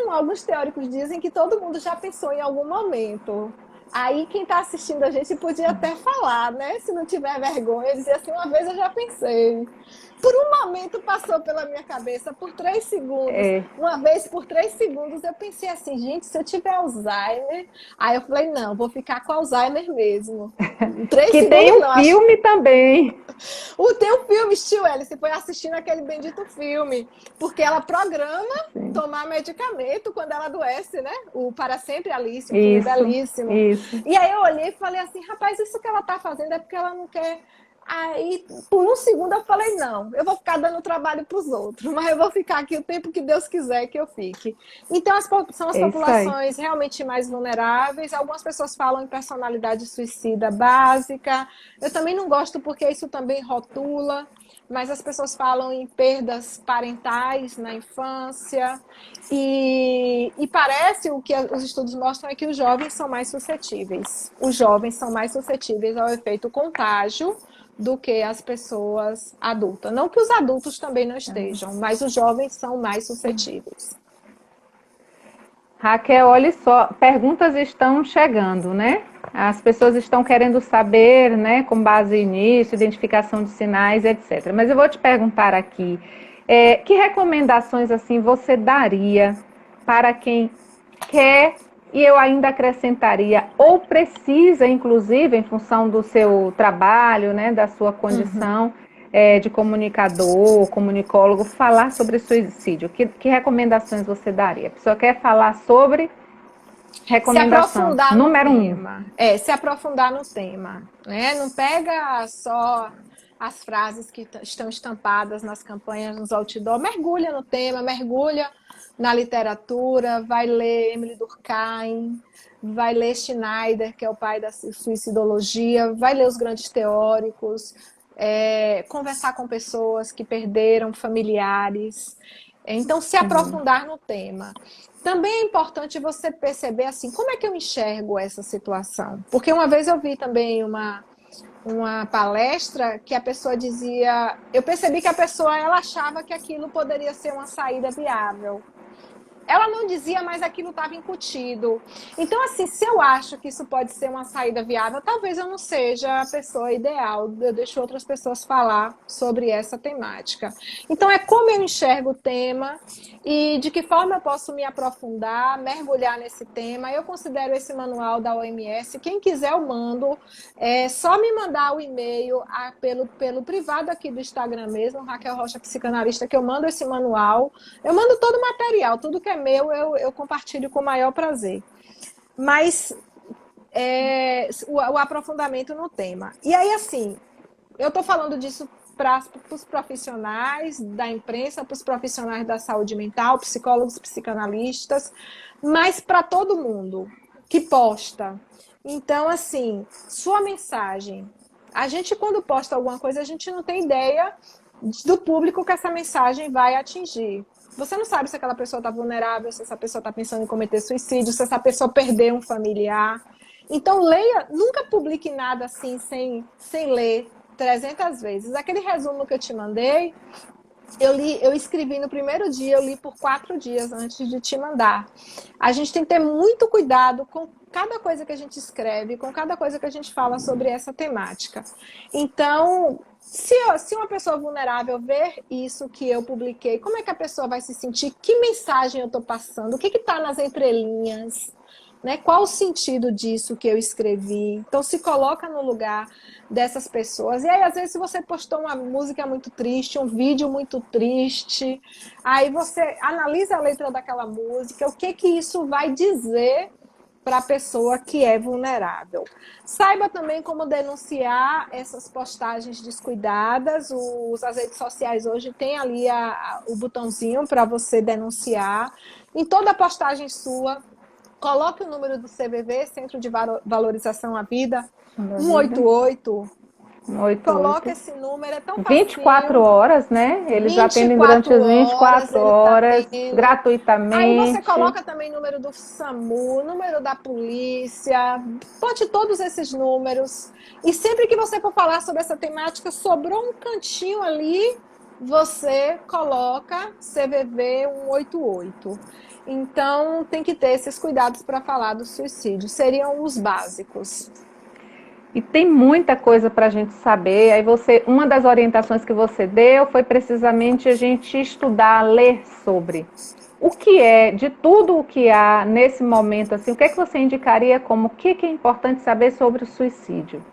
Speaker 3: Alguns teóricos dizem que todo mundo já pensou em algum momento. Aí quem está assistindo a gente podia até falar, né? Se não tiver vergonha, dizer assim, uma vez eu já pensei. Por um momento passou pela minha cabeça, por 3 segundos. Uma vez, por 3 segundos, eu pensei assim, gente, se eu tiver Alzheimer... Aí eu falei, não, vou ficar com Alzheimer mesmo. 3
Speaker 1: que
Speaker 3: segundos,
Speaker 1: tem um filme também.
Speaker 3: Tem um filme, Steel Alice, foi assistindo aquele bendito filme. Porque ela programa tomar medicamento quando ela adoece, né? O Para Sempre Alice, um filme belíssimo.
Speaker 1: Isso.
Speaker 3: E aí eu olhei e falei assim, rapaz, isso que ela tá fazendo é porque ela não quer... Aí, por um segundo, eu falei, não, eu vou ficar dando trabalho para os outros, mas eu vou ficar aqui o tempo que Deus quiser que eu fique. Então, são as populações realmente mais vulneráveis. Algumas pessoas falam em personalidade suicida básica. Eu também não gosto porque isso também rotula, mas as pessoas falam em perdas parentais na infância. E parece, o que os estudos mostram é que os jovens são mais suscetíveis. Os jovens são mais suscetíveis ao efeito contágio do que as pessoas adultas. Não que os adultos também não estejam, mas os jovens são mais suscetíveis.
Speaker 1: Raquel, olha só, perguntas estão chegando, né? As pessoas estão querendo saber, né, com base nisso, identificação de sinais, etc. Mas eu vou te perguntar aqui, que recomendações assim você daria para quem quer, e eu ainda acrescentaria, ou precisa, inclusive, em função do seu trabalho, né, da sua condição, de comunicador, comunicólogo, falar sobre suicídio? Que recomendações você daria? A pessoa quer falar sobre recomendação
Speaker 3: Se aprofundar no
Speaker 1: número 1.
Speaker 3: tema. Se aprofundar no tema, né? Não pega só as frases que estão estampadas nas campanhas, nos outdoor, mergulha no tema, mergulha na literatura, vai ler Emile Durkheim, vai ler Schneider, que é o pai da suicidologia, vai ler os grandes teóricos, conversar com pessoas que perderam familiares. Então, se aprofundar no tema. Também é importante você perceber assim, como é que eu enxergo essa situação? Porque uma vez eu vi também uma palestra que a pessoa dizia, eu percebi que a pessoa ela achava que aquilo poderia ser uma saída viável. Ela não dizia, mas aquilo estava incutido. Então, assim, se eu acho que isso pode ser uma saída viável, talvez eu não seja a pessoa ideal. Eu deixo outras pessoas falar sobre essa temática. Então, é como eu enxergo o tema e de que forma eu posso me aprofundar, mergulhar nesse tema. Eu considero esse manual da OMS. Quem quiser, eu mando. É só me mandar o e-mail pelo privado aqui do Instagram mesmo, Raquel Rocha Psicanalista, que eu mando esse manual. Eu mando todo o material, tudo que é meu, eu compartilho com o maior prazer. Mas o aprofundamento no tema. E aí, assim, eu estou falando disso para os profissionais da imprensa, para os profissionais da saúde mental, psicólogos, psicanalistas, mas para todo mundo que posta. Então, assim, sua mensagem. A gente, quando posta alguma coisa, a gente não tem ideia do público que essa mensagem vai atingir. Você não sabe se aquela pessoa está vulnerável, se essa pessoa está pensando em cometer suicídio, se essa pessoa perdeu um familiar. Então, leia, nunca publique nada assim sem ler 300 vezes. Aquele resumo que eu te mandei, eu escrevi no primeiro dia, eu li por 4 dias antes de te mandar. A gente tem que ter muito cuidado com cada coisa que a gente escreve, com cada coisa que a gente fala sobre essa temática. Então, se uma pessoa vulnerável ver isso que eu publiquei, como é que a pessoa vai se sentir? Que mensagem eu estou passando? O que está nas entrelinhas? Né? Qual o sentido disso que eu escrevi? Então, se coloca no lugar dessas pessoas. E aí, às vezes, se você postou uma música muito triste, um vídeo muito triste, aí você analisa a letra daquela música, o que isso vai dizer para a pessoa que é vulnerável. Saiba também como denunciar essas postagens descuidadas. As redes sociais hoje têm ali o botãozinho para você denunciar. Em toda postagem sua, coloque o número do CVV, Centro de Valorização à Vida, 188.
Speaker 1: 188.
Speaker 3: Coloca esse número, é tão
Speaker 1: 24 horas, né? Eles atendem durante as 24 horas, gratuitamente.
Speaker 3: Aí você coloca também o número do SAMU, número da polícia, bote todos esses números. E sempre que você for falar sobre essa temática, sobrou um cantinho ali, você coloca CVV 188. Então, tem que ter esses cuidados para falar do suicídio. Seriam os básicos.
Speaker 1: E tem muita coisa para a gente saber. Aí uma das orientações que você deu foi precisamente a gente estudar, ler sobre. O que é, de tudo o que há nesse momento, assim, o que é que você indicaria como o que é importante saber sobre o suicídio?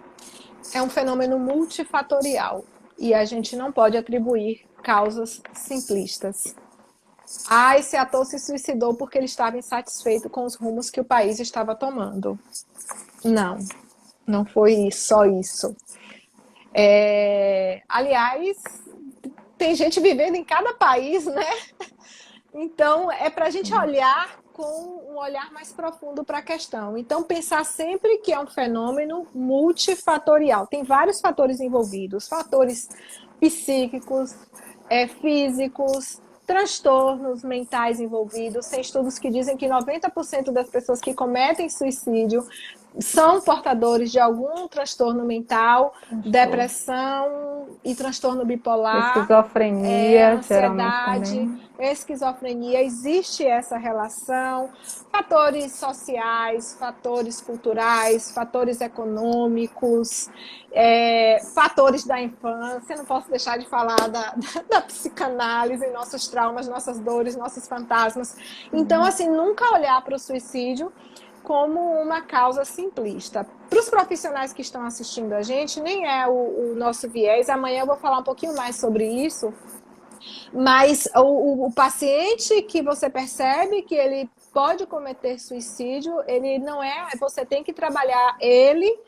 Speaker 3: É um fenômeno multifatorial e a gente não pode atribuir causas simplistas. Esse ator se suicidou porque ele estava insatisfeito com os rumos que o país estava tomando. Não foi só isso. Aliás, tem gente vivendo em cada país, né? Então, é para a gente olhar com um olhar mais profundo para a questão. Então, pensar sempre que é um fenômeno multifatorial. Tem vários fatores envolvidos, fatores psíquicos, físicos, transtornos mentais envolvidos. Tem estudos que dizem que 90% das pessoas que cometem suicídio são portadores de algum transtorno mental, depressão e transtorno bipolar,
Speaker 1: esquizofrenia,
Speaker 3: ansiedade, esquizofrenia. Existe essa relação, fatores sociais, fatores culturais, fatores econômicos, fatores da infância. Não posso deixar de falar da psicanálise, nossos traumas, nossas dores, nossos fantasmas. Então, assim, nunca olhar para o suicídio como uma causa simplista. Para os profissionais que estão assistindo a gente, nem é o nosso viés. Amanhã eu vou falar um pouquinho mais sobre isso. Mas o paciente que você percebe que ele pode cometer suicídio, ele não é. Você tem que trabalhar ele,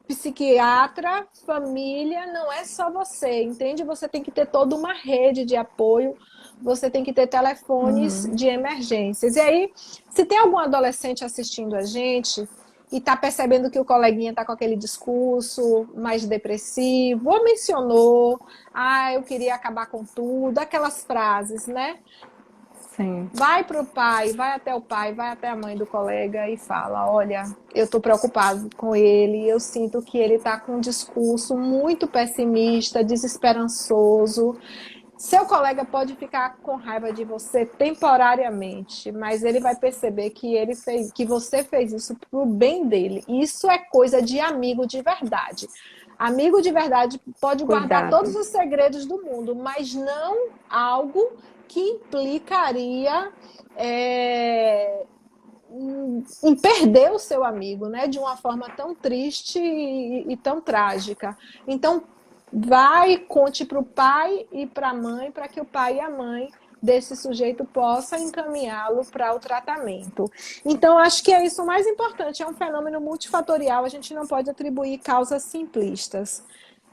Speaker 3: psiquiatra, família, não é só você, entende? Você tem que ter toda uma rede de apoio, você tem que ter telefones de emergências. E aí, se tem algum adolescente assistindo a gente e está percebendo que o coleguinha está com aquele discurso mais depressivo, ou mencionou, eu queria acabar com tudo, aquelas frases, né?
Speaker 1: Sim.
Speaker 3: Vai para o pai, vai até o pai, vai até a mãe do colega e fala, olha, eu estou preocupado com ele, eu sinto que ele está com um discurso muito pessimista, desesperançoso. Seu colega pode ficar com raiva de você temporariamente, mas ele vai perceber que você fez isso pro bem dele. Isso é coisa de amigo de verdade. Amigo de verdade pode guardar todos os segredos do mundo, mas não algo que implicaria em perder o seu amigo, né? De uma forma tão triste e tão trágica. Então, conte para o pai e para a mãe, para que o pai e a mãe desse sujeito possa encaminhá-lo para o tratamento. Então, acho que é isso o mais importante, é um fenômeno multifatorial, a gente não pode atribuir causas simplistas.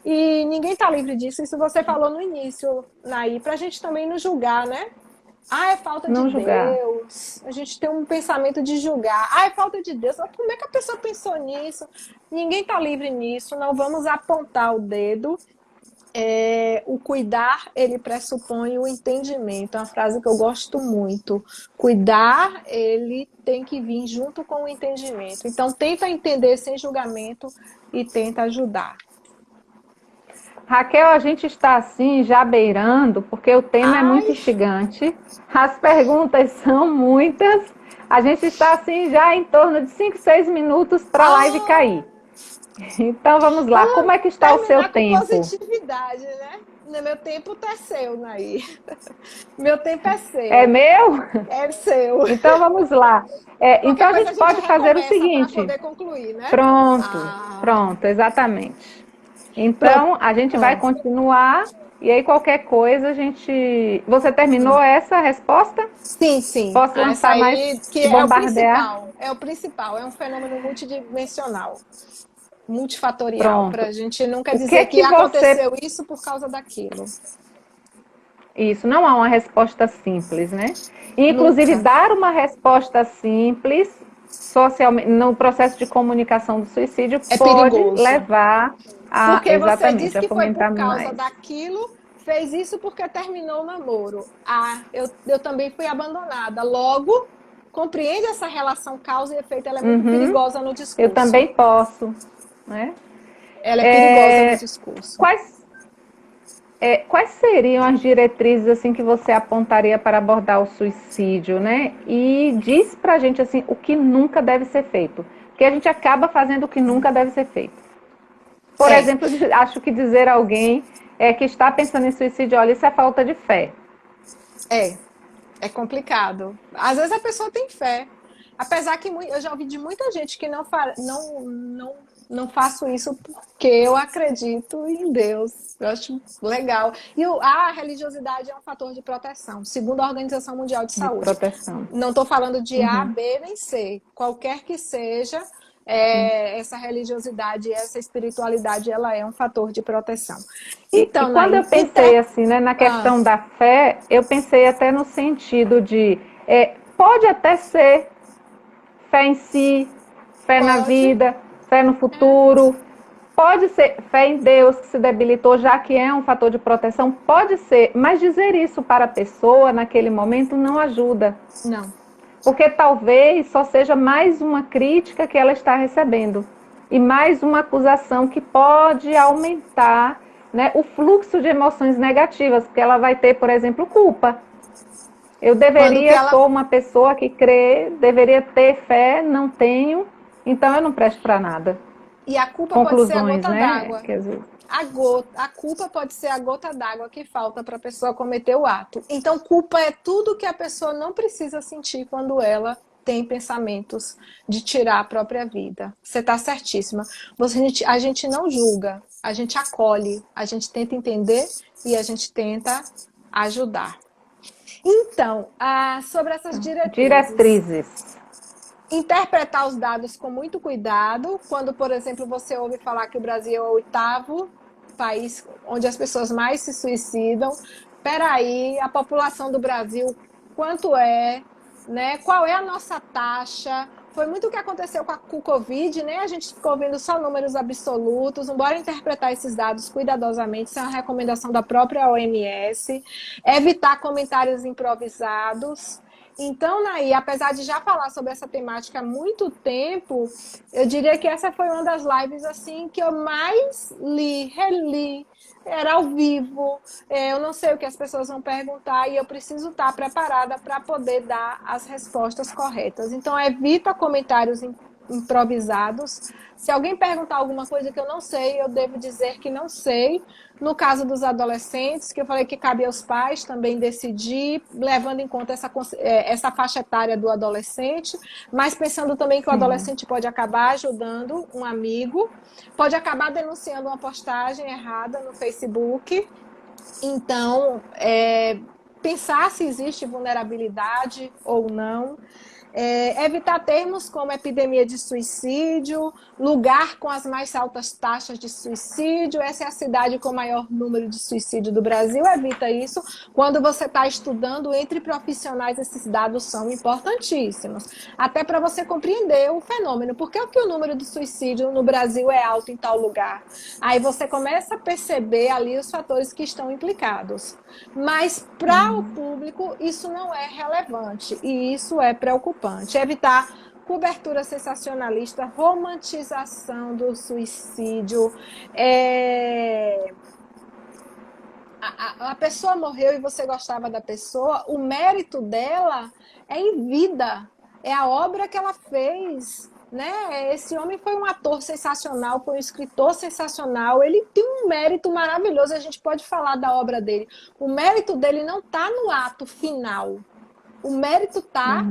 Speaker 3: E ninguém está livre disso, isso você falou no início, Naí, para a gente também não julgar, né? É falta de Deus. A gente tem um pensamento de julgar. É falta de Deus. Como é que a pessoa pensou nisso? Ninguém está livre nisso. Não vamos apontar o dedo. O cuidar, ele pressupõe o entendimento. É uma frase que eu gosto muito. Cuidar, ele tem que vir junto com o entendimento. Então, tenta entender sem julgamento e tenta ajudar.
Speaker 1: Raquel, a gente está assim, já beirando, porque o tema é muito instigante, as perguntas são muitas, a gente está assim já em torno de 5, 6 minutos para a live cair. Então vamos lá, como é que está o seu tempo?
Speaker 3: Positividade, né? Meu tempo tá seu, Naí. Meu tempo é seu.
Speaker 1: É meu?
Speaker 3: É seu.
Speaker 1: Então vamos lá. Então a gente pode fazer o seguinte.
Speaker 3: Para poder concluir, né?
Speaker 1: Pronto, exatamente. Então, a gente vai continuar e aí qualquer coisa a gente... Você terminou essa resposta?
Speaker 3: Sim.
Speaker 1: Posso lançar mais
Speaker 3: que
Speaker 1: bombardear?
Speaker 3: É o principal, é um fenômeno multidimensional, multifatorial, para a gente nunca dizer que aconteceu isso por causa daquilo.
Speaker 1: Isso, não há uma resposta simples, né? Inclusive, dar uma resposta simples socialmente, no processo de comunicação do suicídio pode perigoso. Levar a
Speaker 3: porque você disse que foi por causa
Speaker 1: mais.
Speaker 3: daquilo, fez isso porque terminou o namoro. Eu também fui abandonada. Logo, compreende essa relação causa e efeito, ela é muito perigosa no discurso.
Speaker 1: Eu também posso, né?
Speaker 3: Ela é perigosa no discurso.
Speaker 1: Quais seriam as diretrizes assim que você apontaria para abordar o suicídio, né? E diz pra gente assim o que nunca deve ser feito, porque a gente acaba fazendo o que nunca deve ser feito. Por exemplo, acho que dizer a alguém que está pensando em suicídio, olha, isso é falta de fé.
Speaker 3: É complicado. Às vezes a pessoa tem fé, apesar que eu já ouvi de muita gente que não faço isso porque eu acredito em Deus. Eu acho legal. E a religiosidade é um fator de proteção, segundo a Organização Mundial de Saúde.
Speaker 1: Proteção.
Speaker 3: Não estou falando de A, B, nem C. Qualquer que seja, essa religiosidade, essa espiritualidade, ela é um fator de proteção.
Speaker 1: Então, quando eu pensei assim, né, na questão da fé, eu pensei até no sentido de pode até ser fé em si, fé na vida, fé no futuro, pode ser fé em Deus que se debilitou, já que é um fator de proteção, pode ser, mas dizer isso para a pessoa naquele momento não ajuda.
Speaker 3: Não.
Speaker 1: Porque talvez só seja mais uma crítica que ela está recebendo e mais uma acusação que pode aumentar, né, o fluxo de emoções negativas, porque ela vai ter, por exemplo, culpa. Eu sou uma pessoa que crê, deveria ter fé, não tenho, então eu não presto para nada.
Speaker 3: E a culpa pode ser a gota d'água.
Speaker 1: Dizer...
Speaker 3: A culpa pode ser a gota d'água que falta para a pessoa cometer o ato. Então, culpa é tudo que a pessoa não precisa sentir quando ela tem pensamentos de tirar a própria vida. Você está certíssima. A gente não julga, a gente acolhe, a gente tenta entender e a gente tenta ajudar. Então, sobre essas
Speaker 1: Diretrizes.
Speaker 3: interpretar os dados com muito cuidado. Quando, por exemplo, você ouve falar que o Brasil é o 8º país onde as pessoas mais se suicidam, peraí, a população do Brasil, quanto é, né? Qual é a nossa taxa? Foi muito o que aconteceu com o Covid, né? A gente ficou vendo só números absolutos. Bora interpretar esses dados cuidadosamente. Isso é uma recomendação da própria OMS. Evitar comentários improvisados. Então, Naí, apesar de já falar sobre essa temática há muito tempo, eu diria que essa foi uma das lives assim que eu mais reli, era ao vivo. Eu não sei o que as pessoas vão perguntar e eu preciso estar preparada para poder dar as respostas corretas. Então, evita comentários improvisados. Se alguém perguntar alguma coisa que eu não sei, eu devo dizer que não sei. No caso dos adolescentes, que eu falei que cabe aos pais também decidir, levando em conta essa faixa etária do adolescente, mas pensando também que o adolescente pode acabar ajudando um amigo, pode acabar denunciando uma postagem errada no Facebook. Então, pensar se existe vulnerabilidade ou não. Evitar termos como epidemia de suicídio, lugar com as mais altas taxas de suicídio, essa é a cidade com o maior número de suicídio do Brasil, evita isso. Quando você está estudando entre profissionais, esses dados são importantíssimos, até para você compreender o fenômeno. Por que o número de suicídio no Brasil é alto em tal lugar? Aí você começa a perceber ali os fatores que estão implicados. Mas para o público isso não é relevante e isso é preocupante. Evitar cobertura sensacionalista, romantização do suicídio. A pessoa morreu e você gostava da pessoa, o mérito dela é em vida, é a obra que ela fez. Né? Esse homem foi um ator sensacional, foi um escritor sensacional, ele tem um mérito maravilhoso, a gente pode falar da obra dele. O mérito dele não está no ato final, o mérito está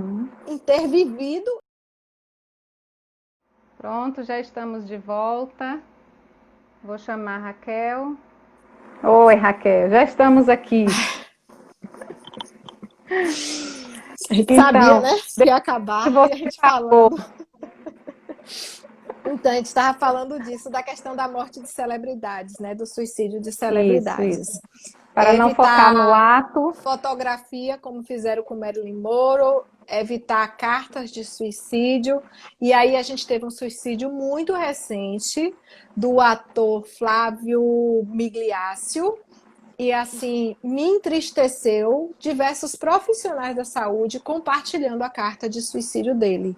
Speaker 3: em ter vivido.
Speaker 1: Pronto, já estamos de volta. Vou chamar a Raquel. Oi, Raquel, já estamos aqui.
Speaker 3: A gente sabia, né? Que ia acabar e a gente falando. Então, a gente estava falando disso, da questão da morte de celebridades, né? Do suicídio de celebridades.
Speaker 1: Isso. Para não focar no ato.
Speaker 3: Fotografia, como fizeram com Marilyn Monroe, evitar cartas de suicídio. E aí a gente teve um suicídio muito recente do ator Flávio Migliaccio. E assim, me entristeceu diversos profissionais da saúde compartilhando a carta de suicídio dele.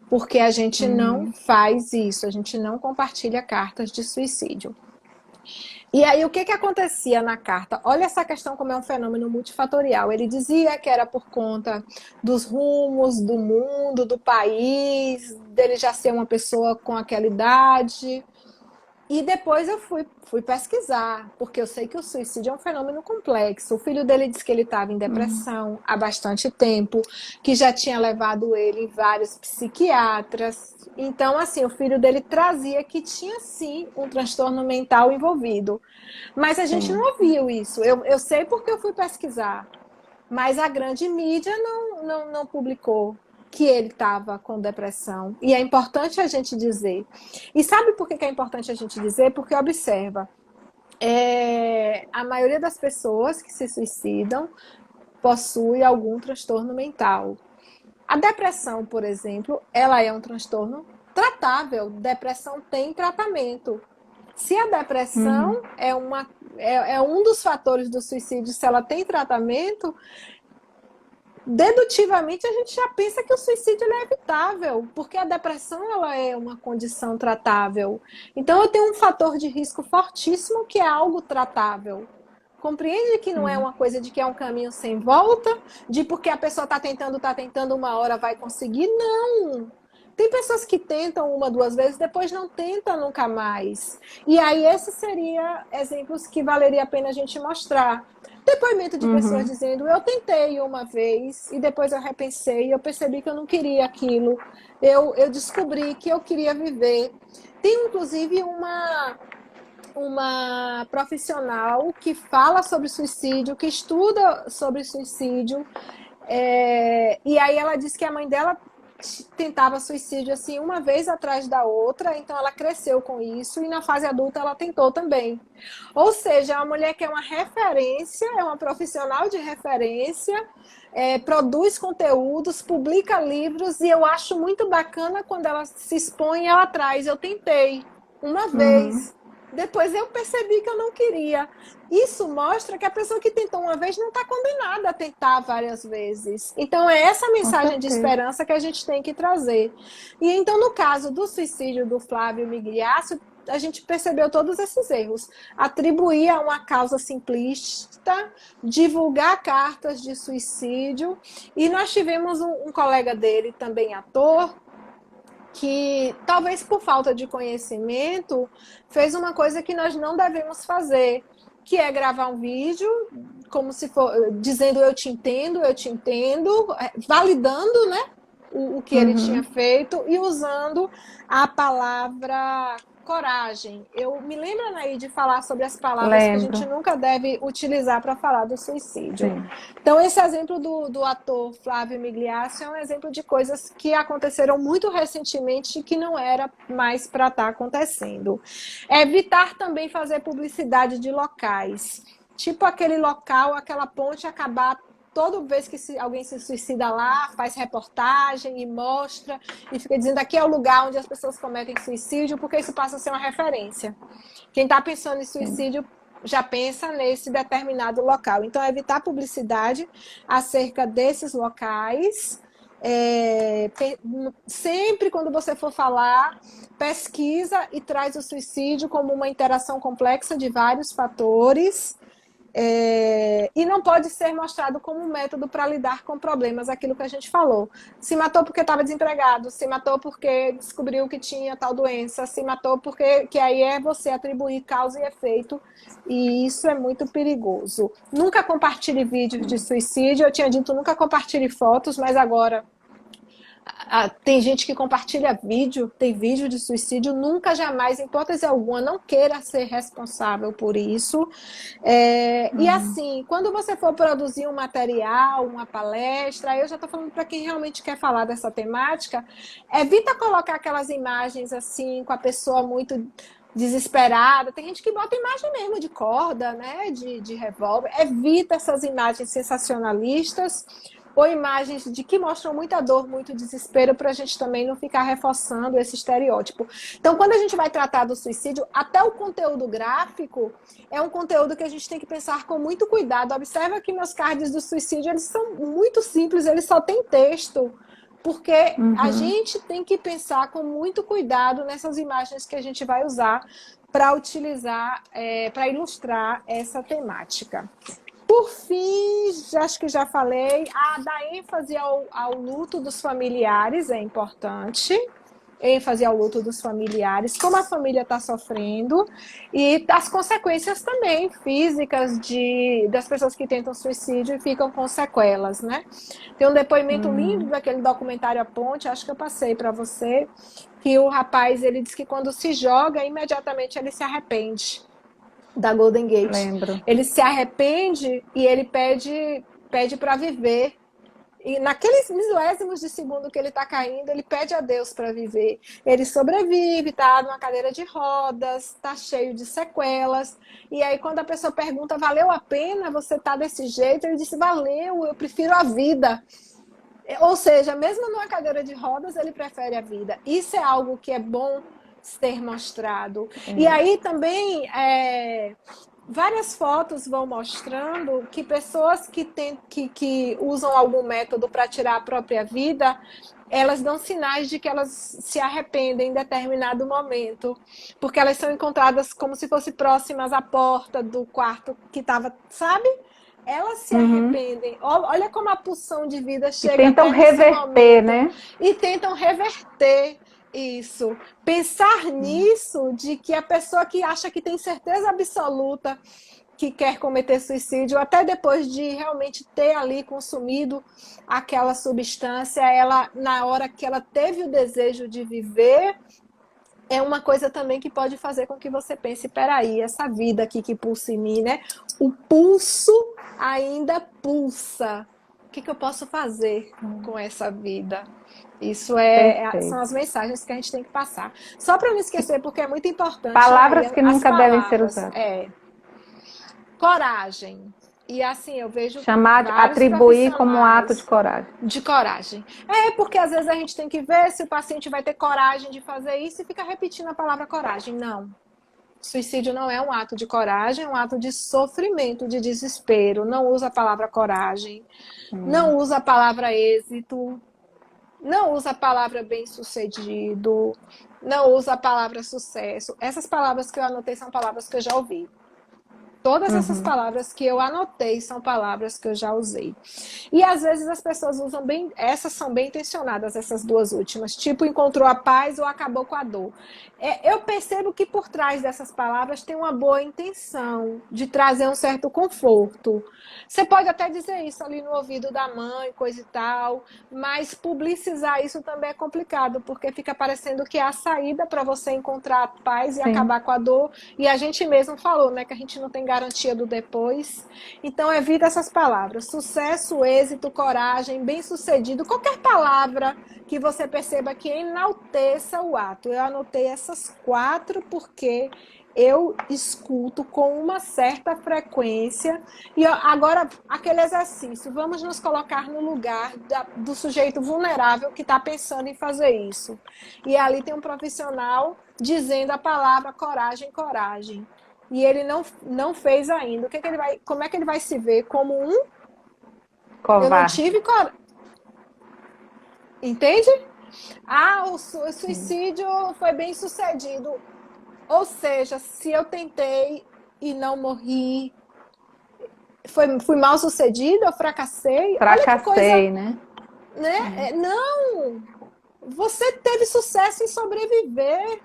Speaker 3: Porque a gente não faz isso, a gente não compartilha cartas de suicídio. E aí, o que acontecia na carta? Olha essa questão como é um fenômeno multifatorial. Ele dizia que era por conta dos rumos do mundo, do país, dele já ser uma pessoa com aquela idade. E depois eu fui pesquisar, porque eu sei que o suicídio é um fenômeno complexo. O filho dele disse que ele estava em depressão há bastante tempo, que já tinha levado ele em vários psiquiatras. Então, assim, o filho dele trazia que tinha, sim, um transtorno mental envolvido. Mas a gente não ouviu isso. Eu sei porque eu fui pesquisar. Mas a grande mídia não publicou que ele estava com depressão. E é importante a gente dizer. E sabe por que é importante a gente dizer? Porque observa, a maioria das pessoas que se suicidam possui algum transtorno mental. A depressão, por exemplo, ela é um transtorno tratável. Depressão tem tratamento. Se a depressão é um dos fatores do suicídio, se ela tem tratamento, dedutivamente a gente já pensa que o suicídio é evitável, porque a depressão ela é uma condição tratável. Então eu tenho um fator de risco fortíssimo que é algo tratável. Compreende que não é uma coisa de que é um caminho sem volta, de porque a pessoa está tentando, uma hora vai conseguir. Não! Tem pessoas que tentam uma, duas vezes, depois não tentam nunca mais. E aí esses seriam exemplos que valeria a pena a gente mostrar. Depoimento de pessoas
Speaker 1: Uhum.
Speaker 3: dizendo, eu tentei uma vez e depois eu repensei, eu percebi que eu não queria aquilo, eu descobri que eu queria viver. Tem inclusive uma profissional que fala sobre suicídio, que estuda sobre suicídio, e aí ela disse que a mãe dela tentava suicídio assim uma vez atrás da outra, então ela cresceu com isso e na fase adulta ela tentou também. Ou seja, é uma mulher que é uma referência, é uma profissional de referência, produz conteúdos, publica livros, e eu acho muito bacana quando ela se expõe, ela traz, eu tentei uma
Speaker 1: Uhum.
Speaker 3: vez, depois eu percebi que eu não queria. Isso mostra que a pessoa que tentou uma vez não está condenada a tentar várias vezes. Então, é essa
Speaker 1: Com
Speaker 3: mensagem de
Speaker 1: certeza.
Speaker 3: esperança que a gente tem que trazer. E então, no caso do suicídio do Flávio Migliaccio, a gente percebeu todos esses erros. Atribuir a uma causa simplista, divulgar cartas de suicídio. E nós tivemos um colega dele, também ator, que talvez por falta de conhecimento fez uma coisa que nós não devemos fazer, que é gravar um vídeo como se for dizendo eu te entendo, validando, né, o que ele tinha
Speaker 1: Uhum.
Speaker 3: feito e usando a palavra coragem. Eu me lembro, Anaí, de falar sobre as palavras que a gente
Speaker 1: Lembro.
Speaker 3: nunca deve utilizar para falar do suicídio.
Speaker 1: Sim.
Speaker 3: Então, esse exemplo do ator Flávio Migliaccio é um exemplo de coisas que aconteceram muito recentemente e que não era mais para estar acontecendo. Evitar também fazer publicidade de locais. Tipo aquele local, aquela ponte acabar toda vez que alguém se suicida lá, faz reportagem e mostra, e fica dizendo aqui é o lugar onde as pessoas cometem suicídio, porque isso passa a ser uma referência. Quem está pensando em suicídio já pensa nesse determinado local. Então, evitar publicidade acerca desses locais. Sempre quando você for falar, pesquisa e traz o suicídio como uma interação complexa de vários fatores. E não pode ser mostrado como um método para lidar com problemas, aquilo que a gente falou. Se matou porque estava desempregado, se matou porque descobriu que tinha tal doença, se matou porque que aí é você atribuir causa e efeito, e isso é muito perigoso. Nunca compartilhe vídeos de suicídio, eu tinha dito nunca compartilhe fotos, mas agora tem gente que compartilha vídeo, tem vídeo de suicídio, nunca, jamais, em hipótese alguma, não queira ser responsável por isso. E assim, quando você for produzir um material, uma palestra, eu já estou falando para quem realmente quer falar dessa temática, evita colocar aquelas imagens assim, com a pessoa muito desesperada. Tem gente que bota imagem mesmo de corda, né, de revólver. Evita essas imagens sensacionalistas ou imagens de que mostram muita dor, muito desespero, para a gente também não ficar reforçando esse estereótipo. Então, quando a gente vai tratar do suicídio, até o conteúdo gráfico é um conteúdo que a gente tem que pensar com muito cuidado. Observa que meus cards do suicídio, eles são muito simples, eles só têm texto, porque a gente tem que pensar com muito cuidado nessas imagens que a gente vai usar para utilizar, para ilustrar essa temática. Por fim, acho que já falei, dar ênfase ao luto dos familiares é importante. ênfase ao luto dos familiares, como a família está sofrendo, e as consequências também físicas das pessoas que tentam suicídio e ficam com sequelas, né? Tem um depoimento lindo daquele documentário A Ponte, acho que eu passei para você, que o rapaz, ele diz que quando se joga, imediatamente ele se arrepende, da Golden Gate.
Speaker 1: Lembro.
Speaker 3: Ele se arrepende e ele pede para viver. E naqueles milésimos de segundo que ele está caindo, ele pede a Deus para viver. Ele sobrevive, está numa cadeira de rodas, está cheio de sequelas. E aí, quando a pessoa pergunta, valeu a pena você estar desse jeito? Ele disse, valeu, eu prefiro a vida. Ou seja, mesmo numa cadeira de rodas, ele prefere a vida. Isso é algo que é bom ser mostrado. E aí também várias fotos vão mostrando que pessoas que usam algum método para tirar a própria vida, elas dão sinais de que elas se arrependem em determinado momento, porque elas são encontradas como se fossem próximas à porta do quarto que estava, sabe? Elas se arrependem. Olha como a pulsão de vida chega.
Speaker 1: E tentam reverter, né?
Speaker 3: E tentam reverter isso. Pensar nisso, de que a pessoa que acha que tem certeza absoluta que quer cometer suicídio, até depois de realmente ter ali consumido aquela substância, ela, na hora que ela teve o desejo de viver, é uma coisa também que pode fazer com que você pense, peraí, essa vida aqui que pulsa em mim, né? O pulso ainda pulsa. O que eu posso fazer com essa vida? Isso são as mensagens que a gente tem que passar. Só para não esquecer, porque é muito importante.
Speaker 1: Palavras
Speaker 3: aí,
Speaker 1: que nunca devem ser usadas.
Speaker 3: Coragem. E assim, eu vejo
Speaker 1: atribuir como um ato de coragem.
Speaker 3: De coragem. Porque às vezes a gente tem que ver se o paciente vai ter coragem de fazer isso e fica repetindo a palavra coragem. Não. Suicídio não é um ato de coragem, é um ato de sofrimento, de desespero. Não usa a palavra coragem, não usa a palavra êxito, não usa a palavra bem-sucedido, não usa a palavra sucesso. Essas palavras que eu anotei são palavras que eu já ouvi. Todas essas palavras que eu anotei são palavras que eu já usei. E às vezes as pessoas usam bem, essas são bem intencionadas, essas duas últimas, tipo encontrou a paz ou acabou com a dor. Eu percebo que por trás dessas palavras tem uma boa intenção de trazer um certo conforto. Você pode até dizer isso ali no ouvido da mãe, coisa e tal, mas publicizar isso também é complicado, porque fica parecendo que é a saída para você encontrar a paz e acabar com a dor. E a gente mesmo falou, né, que a gente não tem garantia do depois. Então evita essas palavras. Sucesso, êxito, coragem, bem-sucedido, qualquer palavra que você perceba que enalteça o ato. Eu anotei essas 4 porque eu escuto com uma certa frequência. E agora, aquele exercício, vamos nos colocar no lugar do sujeito vulnerável que está pensando em fazer isso. E ali tem um profissional dizendo a palavra coragem, coragem. E ele não fez ainda. Como é que ele vai se ver? Como um covarde. Eu não tive coragem. Entende? O suicídio foi bem sucedido. Ou seja, se eu tentei e não morri, fui mal sucedida, eu fracassei.
Speaker 1: Fracassei, né?
Speaker 3: Não! Você teve sucesso em sobreviver.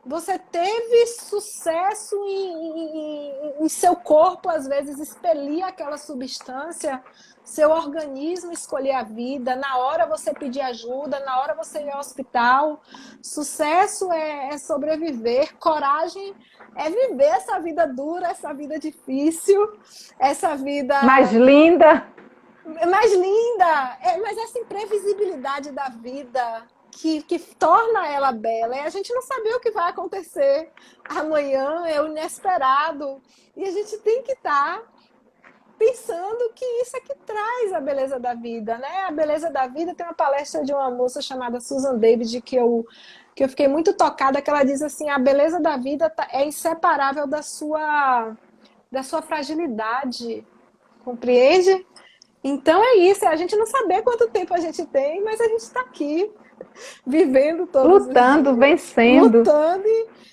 Speaker 3: Você teve sucesso em seu corpo, às vezes, expelir aquela substância, seu organismo escolher a vida, na hora você pedir ajuda, na hora você ir ao hospital. Sucesso é sobreviver, coragem é viver essa vida dura, essa vida difícil, essa vida...
Speaker 1: Mais linda!
Speaker 3: Mais linda! Mas essa imprevisibilidade da vida... Que torna ela bela. E a gente não sabe o que vai acontecer amanhã, é o inesperado. E a gente tem que estar pensando que isso é que traz a beleza da vida, né? A beleza da vida, tem uma palestra de uma moça chamada Susan David, que eu fiquei muito tocada, que ela diz assim, a beleza da vida é inseparável da sua fragilidade. Compreende? Então é isso, é a gente não saber quanto tempo a gente tem, mas a gente está aqui, vivendo todos
Speaker 1: lutando,
Speaker 3: os dias,
Speaker 1: vencendo.
Speaker 3: Lutando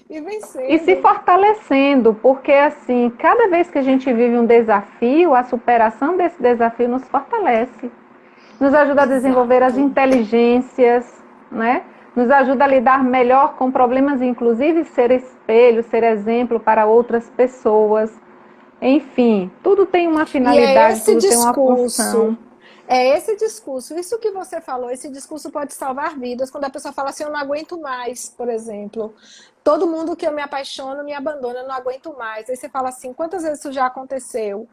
Speaker 3: e vencendo.
Speaker 1: E se fortalecendo, porque assim, cada vez que a gente vive um desafio, a superação desse desafio nos fortalece. Nos ajuda a desenvolver as inteligências, né? Nos ajuda a lidar melhor com problemas, inclusive ser espelho, ser exemplo para outras pessoas. Enfim, tudo tem uma finalidade, tudo tem uma função.
Speaker 3: É esse discurso, isso que você falou, esse discurso pode salvar vidas. Quando a pessoa fala assim, eu não aguento mais, por exemplo. Todo mundo que eu me apaixono me abandona, eu não aguento mais. Aí você fala assim, quantas vezes isso já aconteceu?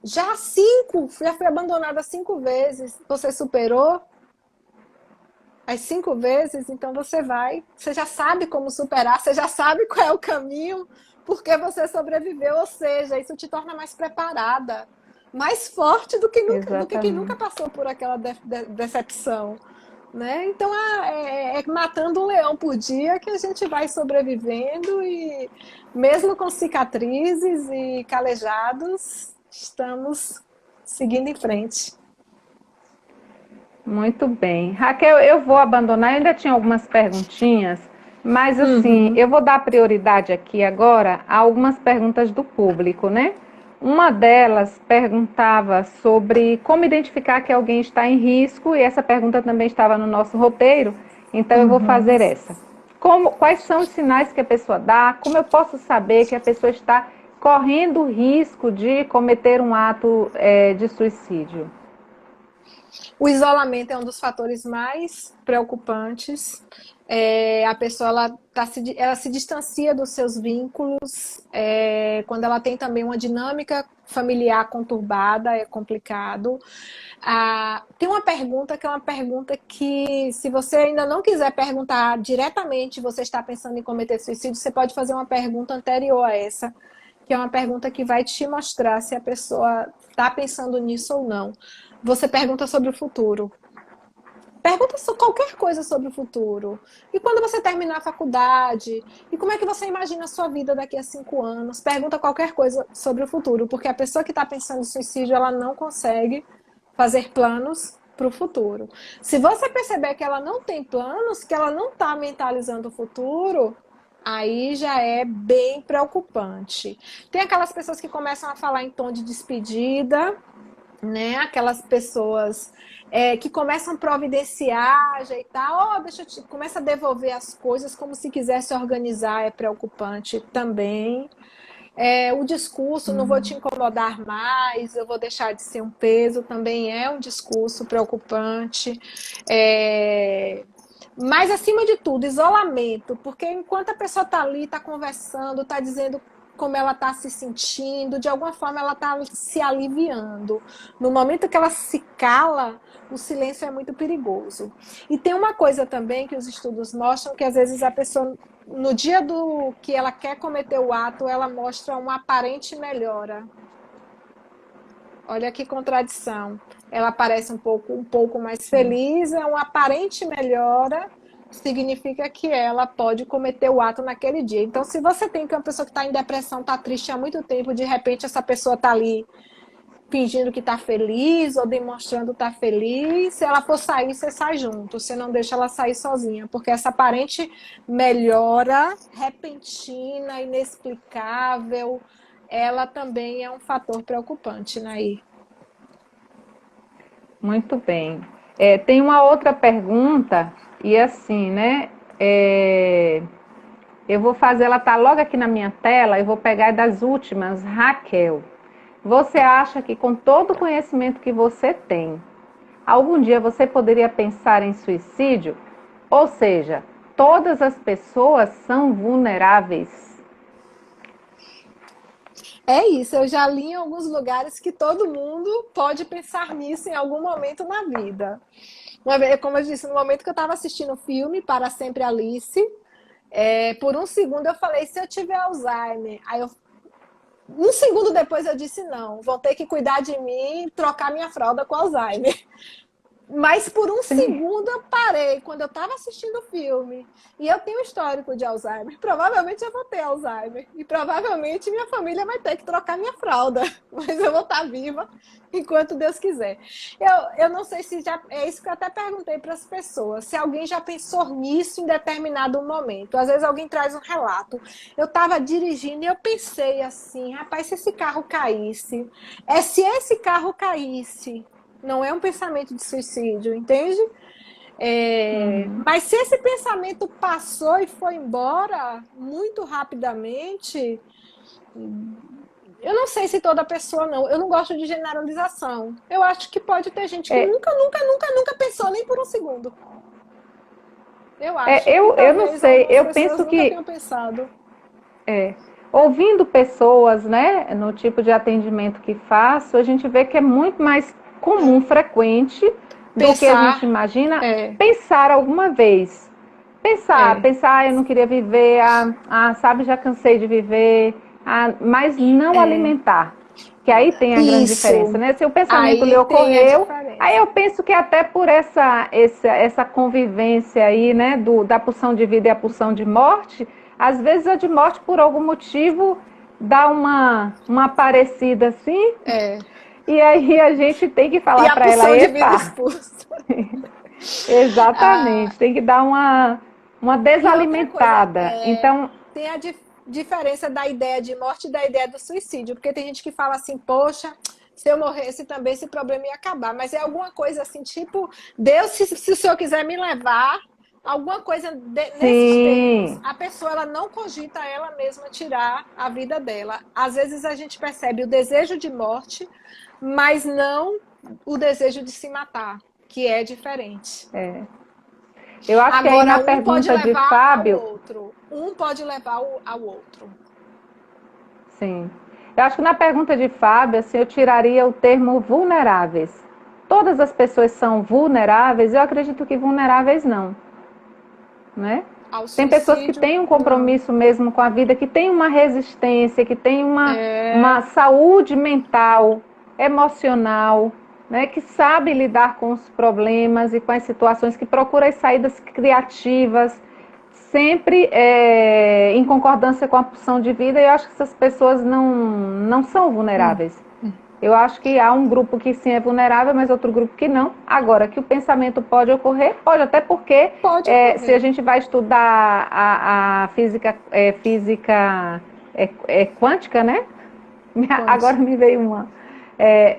Speaker 3: Já 5, já fui abandonada 5 vezes. Você superou? As 5 vezes, então você já sabe como superar, você já sabe qual é o caminho, porque você sobreviveu, ou seja, isso te torna mais preparada, mais forte do que quem nunca passou por aquela decepção, né? Então é matando um leão por dia que a gente vai sobrevivendo e mesmo com cicatrizes e calejados, estamos seguindo em frente.
Speaker 1: Muito bem. Raquel, eu vou abandonar, eu ainda tinha algumas perguntinhas, mas assim, eu vou dar prioridade aqui agora a algumas perguntas do público, né? Uma delas perguntava sobre como identificar que alguém está em risco, e essa pergunta também estava no nosso roteiro, então eu vou fazer essa. Quais são os sinais que a pessoa dá? Como eu posso saber que a pessoa está correndo o risco de cometer um ato de suicídio?
Speaker 3: O isolamento é um dos fatores mais preocupantes. A pessoa ela se distancia dos seus vínculos. Quando ela tem também uma dinâmica familiar conturbada, é complicado. Tem uma pergunta que é uma pergunta que, se você ainda não quiser perguntar diretamente, você está pensando em cometer suicídio, você pode fazer uma pergunta anterior a essa, que é uma pergunta que vai te mostrar se a pessoa está pensando nisso ou não. Você pergunta sobre o futuro. Pergunta qualquer coisa sobre o futuro. E quando você terminar a faculdade? E como é que você imagina a sua vida daqui a 5 anos? Pergunta qualquer coisa sobre o futuro, porque a pessoa que está pensando em suicídio, ela não consegue fazer planos para o futuro. Se você perceber que ela não tem planos, que ela não está mentalizando o futuro, aí já é bem preocupante. Tem aquelas pessoas que começam a falar em tom de despedida, né? Aquelas pessoas que começam a providenciar, ajeitar, começa a devolver as coisas como se quisesse organizar, é preocupante também. O discurso, não vou te incomodar mais, eu vou deixar de ser um peso, também é um discurso preocupante. Mas, acima de tudo, isolamento, porque enquanto a pessoa está ali, está conversando, está dizendo como ela está se sentindo, de alguma forma ela está se aliviando. No momento que ela se cala, o silêncio é muito perigoso. E tem uma coisa também que os estudos mostram, que às vezes a pessoa, no dia do que ela quer cometer o ato, ela mostra uma aparente melhora. Olha que contradição. Ela parece um pouco mais feliz, é uma aparente melhora, significa que ela pode cometer o ato naquele dia. Então, se você tem uma pessoa que está em depressão, está triste há muito tempo, de repente essa pessoa está ali fingindo que está feliz ou demonstrando estar feliz, se ela for sair, você sai junto, você não deixa ela sair sozinha, porque essa aparente melhora repentina, inexplicável, ela também é um fator preocupante, Nair.
Speaker 1: Muito bem. Tem uma outra pergunta, e assim, né? Eu vou fazer, ela tá logo aqui na minha tela, eu vou pegar das últimas, Raquel. Você acha que com todo o conhecimento que você tem, algum dia você poderia pensar em suicídio? Ou seja, todas as pessoas são vulneráveis?
Speaker 3: É isso, eu já li em alguns lugares que todo mundo pode pensar nisso em algum momento na vida. Uma vez, como eu disse, no momento que eu estava assistindo o filme Para Sempre Alice, por um segundo eu falei, se eu tiver Alzheimer? Um segundo depois eu disse, não, vão ter que cuidar de mim e trocar minha fralda com Alzheimer. Mas por um segundo eu parei, quando eu estava assistindo o filme, e eu tenho histórico de Alzheimer, provavelmente eu vou ter Alzheimer, e provavelmente minha família vai ter que trocar minha fralda, mas eu vou estar viva enquanto Deus quiser. Eu não sei se já, é isso que eu até perguntei para as pessoas, se alguém já pensou nisso em determinado momento. Às vezes alguém traz um relato, eu estava dirigindo e eu pensei assim, rapaz, se esse carro caísse, se esse carro caísse, não é um pensamento de suicídio, entende? Mas se esse pensamento passou e foi embora muito rapidamente, eu não sei se toda pessoa não. Eu não gosto de generalização. Eu acho que pode ter gente que nunca pensou nem por um segundo. Eu acho.
Speaker 1: Eu não sei, eu penso
Speaker 3: nunca
Speaker 1: que
Speaker 3: tenham pensado.
Speaker 1: ouvindo pessoas, né, no tipo de atendimento que faço, a gente vê que é muito mais comum, frequente, do que a gente imagina, pensar alguma vez. Pensar, eu não queria viver, sabe, já cansei de viver, mas não alimentar. Que aí tem a grande diferença, né? Se o pensamento lhe ocorreu, aí eu penso que até por essa convivência aí, né, da pulsão de vida e a pulsão de morte, às vezes a de morte, por algum motivo, dá uma parecida assim. E aí a gente tem que falar para ela, exatamente, tem que dar uma desalimentada. Então,
Speaker 3: tem a diferença da ideia de morte e da ideia do suicídio, porque tem gente que fala assim, poxa, se eu morresse também esse problema ia acabar, mas é alguma coisa assim, tipo, Deus, se o Senhor quiser me levar, alguma coisa nesses termos.
Speaker 1: Sim,
Speaker 3: A pessoa ela não cogita ela mesma tirar a vida dela. Às vezes a gente percebe o desejo de morte, mas não o desejo de se matar, que é diferente.
Speaker 1: é. Eu acho que aí
Speaker 3: Agora,
Speaker 1: na
Speaker 3: um pode
Speaker 1: pergunta de
Speaker 3: levar ao
Speaker 1: Fábio,
Speaker 3: outro. Um pode levar ao outro.
Speaker 1: sim. Eu acho que na pergunta de Fábio, assim, eu tiraria o termo vulneráveis. Todas as pessoas são vulneráveis? Eu acredito que vulneráveis não, né?
Speaker 3: Ao
Speaker 1: Tem pessoas que
Speaker 3: suicídio,
Speaker 1: têm um
Speaker 3: não.
Speaker 1: compromisso mesmo com a vida, que têm uma resistência, que têm uma
Speaker 3: É,
Speaker 1: saúde mental, emocional, né? Que sabe lidar com os problemas e com as situações, que procura as saídas criativas, sempre em concordância com a opção de vida. E eu acho que essas pessoas não são
Speaker 3: hum,
Speaker 1: vulneráveis. Eu acho que há um grupo que sim é vulnerável, mas outro grupo que não. Agora, que o pensamento pode ocorrer, pode, até porque
Speaker 3: pode
Speaker 1: se a
Speaker 3: ocorrer.
Speaker 1: gente vai estudar a física, quântica, né? Agora
Speaker 3: Quântico.
Speaker 1: me veio uma.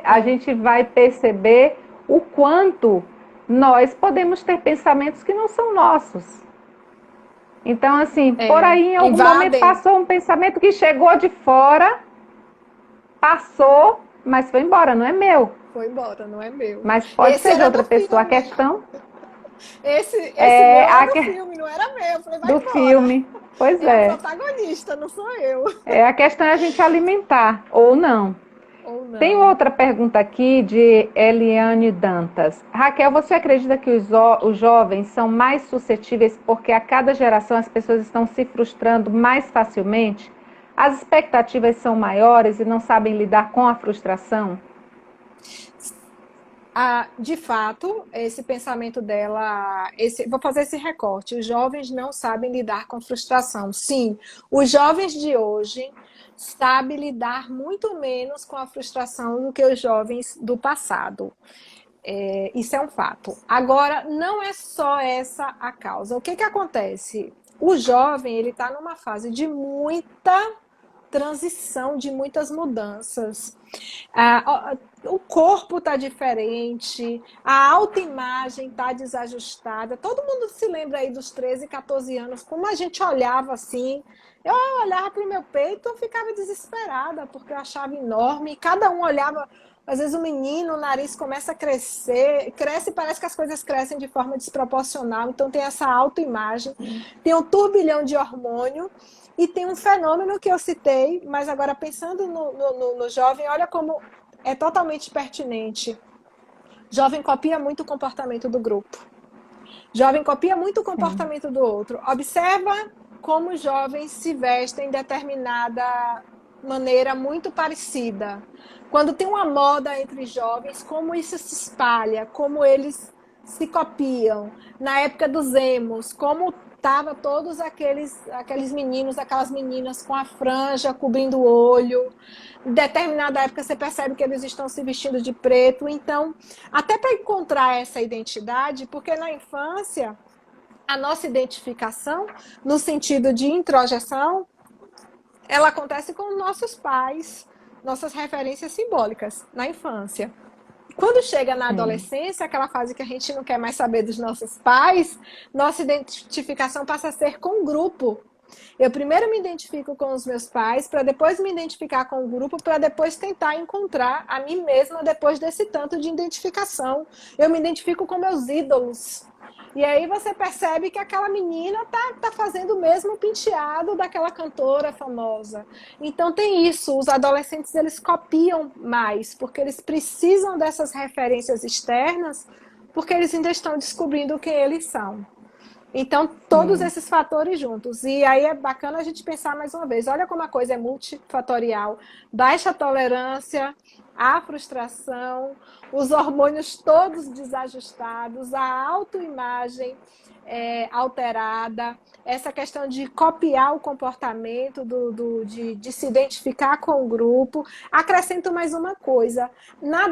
Speaker 1: A
Speaker 3: É,
Speaker 1: gente vai perceber o quanto nós podemos ter pensamentos que não são nossos. Então, assim, por aí em algum momento
Speaker 3: invadem.
Speaker 1: passou um pensamento que chegou de fora, passou, mas foi embora, não é meu.
Speaker 3: Foi embora, não é meu.
Speaker 1: Mas pode
Speaker 3: Esse
Speaker 1: ser de
Speaker 3: era
Speaker 1: outra
Speaker 3: do
Speaker 1: pessoa. A
Speaker 3: filme.
Speaker 1: questão
Speaker 3: Esse meu
Speaker 1: é
Speaker 3: era do filme, não era meu. Eu falei, vai
Speaker 1: do
Speaker 3: embora.
Speaker 1: filme. Pois
Speaker 3: É a
Speaker 1: é.
Speaker 3: protagonista, não sou eu.
Speaker 1: A questão é a gente alimentar ou não.
Speaker 3: Ou
Speaker 1: Tem
Speaker 3: não.
Speaker 1: outra pergunta aqui de Eliane Dantas. Raquel, você acredita que os jovens são mais suscetíveis porque a cada geração as pessoas estão se frustrando mais facilmente? As expectativas são maiores e não sabem lidar com a frustração?
Speaker 3: De fato, esse pensamento dela, vou fazer esse recorte. Os jovens não sabem lidar com frustração. Sim, os jovens de hoje sabem lidar muito menos com a frustração do que os jovens do passado. Isso é um fato. Agora, não é só essa a causa. O que que acontece? O jovem ele está numa fase de muita transição, de muitas mudanças. O corpo está diferente, a autoimagem está desajustada. Todo mundo se lembra aí dos 13, 14 anos, como a gente olhava assim. Eu olhava para o meu peito, eu ficava desesperada, porque eu achava enorme. E cada um olhava, às vezes o menino, o nariz começa a crescer, cresce e parece que as coisas crescem de forma desproporcional. Então tem essa autoimagem, tem um turbilhão de hormônio. E tem um fenômeno que eu citei, mas agora pensando no jovem, olha como é totalmente pertinente. Jovem copia muito o comportamento do grupo. Jovem copia muito o
Speaker 1: Sim,
Speaker 3: comportamento do outro. Observa como os jovens se vestem de determinada maneira muito parecida. Quando tem uma moda entre jovens, como isso se espalha, como eles se copiam. Na época dos emos, como tava todos aqueles meninos, aquelas meninas com a franja cobrindo o olho. Em determinada época você percebe que eles estão se vestindo de preto. Então, até para encontrar essa identidade, porque na infância a nossa identificação, no sentido de introjeção, ela acontece com nossos pais, nossas referências simbólicas na infância. Quando chega na
Speaker 1: sim,
Speaker 3: adolescência, aquela fase que a gente não quer mais saber dos nossos pais, nossa identificação passa a ser com o grupo. Eu primeiro me identifico com os meus pais, para depois me identificar com o grupo, para depois tentar encontrar a mim mesma depois desse tanto de identificação. Eu me identifico com meus ídolos. E aí você percebe que aquela menina tá fazendo o mesmo penteado daquela cantora famosa. Então tem isso, os adolescentes eles copiam mais, porque eles precisam dessas referências externas, porque eles ainda estão descobrindo quem eles são. Então, todos
Speaker 1: sim.
Speaker 3: esses fatores juntos. E aí é bacana a gente pensar mais uma vez. Olha como a coisa é multifatorial. Baixa tolerância, a frustração, os hormônios todos desajustados, a autoimagem alterada, essa questão de copiar o comportamento, de se identificar com o grupo. Acrescento mais uma coisa. Na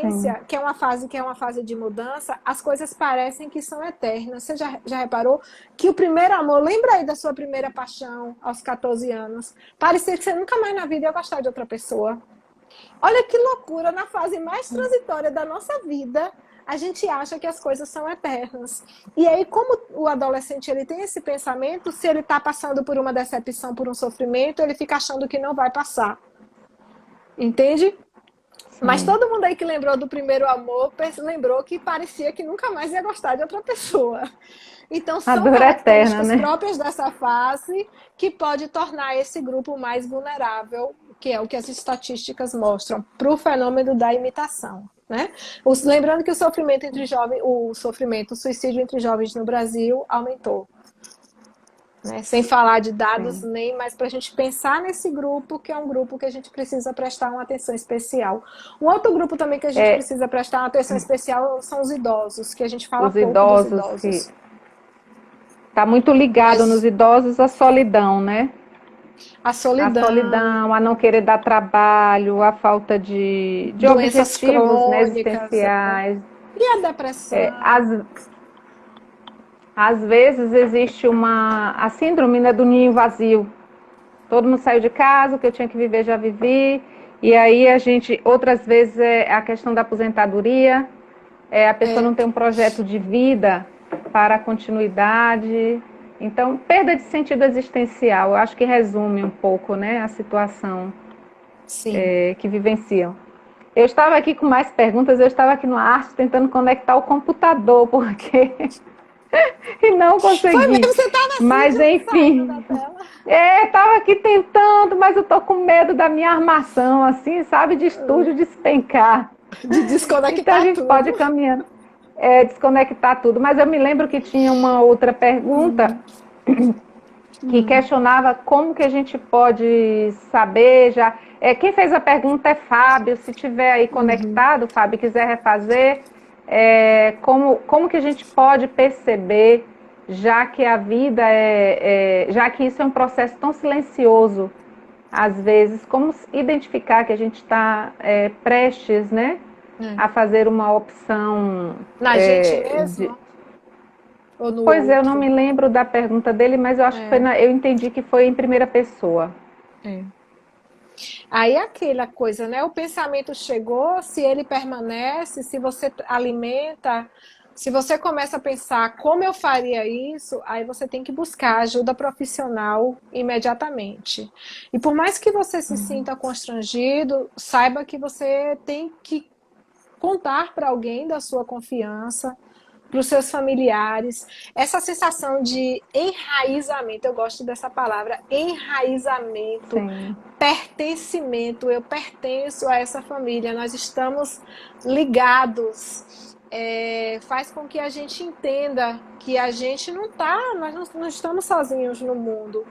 Speaker 1: Sim.
Speaker 3: adolescência, que é uma fase de mudança, as coisas parecem que são eternas. Você já reparou que o primeiro amor, lembra aí da sua primeira paixão aos 14 anos? Parecia que você nunca mais na vida ia gostar de outra pessoa. Olha que loucura, na fase mais transitória da nossa vida, a gente acha que as coisas são eternas. E aí, como o adolescente ele tem esse pensamento, se ele está passando por uma decepção, por um sofrimento, ele fica achando que não vai passar. Entende? Mas
Speaker 1: Sim.
Speaker 3: todo mundo aí que lembrou do primeiro amor, lembrou que parecia que nunca mais ia gostar de outra pessoa. Então,
Speaker 1: A
Speaker 3: são
Speaker 1: dor eterna,
Speaker 3: características
Speaker 1: né?
Speaker 3: próprias dessa fase que pode tornar esse grupo mais vulnerável, que é o que as estatísticas mostram, para o fenômeno da imitação. Né? Lembrando que o sofrimento entre jovens, o suicídio entre jovens no Brasil aumentou. Né? Sem falar de dados
Speaker 1: Sim.
Speaker 3: nem mais para a gente pensar nesse grupo, que é um grupo que a gente precisa prestar uma atenção especial. Um outro grupo também que a gente precisa prestar uma atenção especial são os idosos, que a gente fala
Speaker 1: Os
Speaker 3: pouco dos
Speaker 1: idosos, que
Speaker 3: idosos.
Speaker 1: está muito ligado nos
Speaker 3: Mas
Speaker 1: idosos a solidão, né?
Speaker 3: a
Speaker 1: A
Speaker 3: solidão,
Speaker 1: solidão, a não querer dar trabalho, a falta de
Speaker 3: doenças
Speaker 1: objetivos, né,
Speaker 3: crônicas,
Speaker 1: existenciais.
Speaker 3: e a depressão.
Speaker 1: Às, às vezes existe a síndrome, né, do ninho vazio. Todo mundo saiu de casa, o que eu tinha que viver já vivi. E aí outras vezes é a questão da aposentadoria, a pessoa não tem um projeto de vida para a continuidade. Então, perda de sentido existencial, eu acho que resume um pouco, né, a situação
Speaker 3: Sim.
Speaker 1: que vivenciam. Eu estava aqui com mais perguntas, eu estava aqui no arte tentando conectar o computador, porque e não
Speaker 3: Foi
Speaker 1: consegui.
Speaker 3: mesmo, você estava assim,
Speaker 1: Mas
Speaker 3: já saindo da
Speaker 1: enfim,
Speaker 3: tela.
Speaker 1: estava aqui tentando, mas eu tô com medo da minha armação, assim, sabe, de estúdio despencar.
Speaker 3: De
Speaker 1: Então a
Speaker 3: desconectar
Speaker 1: gente pode ir
Speaker 3: tudo.
Speaker 1: caminhando, desconectar tudo. Mas eu me lembro que tinha uma outra pergunta que questionava como que a gente pode saber já. Quem fez a pergunta é Fábio. Se tiver aí conectado, Fábio, quiser refazer, como que a gente pode perceber, já que a vida já que isso é um processo tão silencioso, às vezes, como identificar que a gente está prestes, né, a fazer uma opção
Speaker 3: Na gente
Speaker 1: de.
Speaker 3: mesmo ou no
Speaker 1: Pois é, eu não
Speaker 3: outro?
Speaker 1: me lembro da pergunta dele, mas eu acho que eu entendi que foi em primeira pessoa.
Speaker 3: Aí aquela coisa, né? O pensamento chegou, se ele permanece, se você alimenta, se você começa a pensar como eu faria isso, aí você tem que buscar ajuda profissional imediatamente. E por mais que você se sinta constrangido, saiba que você tem que contar para alguém da sua confiança, para os seus familiares. Essa sensação de enraizamento, eu gosto dessa palavra, enraizamento,
Speaker 1: Sim.
Speaker 3: pertencimento, eu pertenço a essa família, nós estamos ligados. Faz com que a gente entenda que a gente nós não estamos sozinhos no mundo,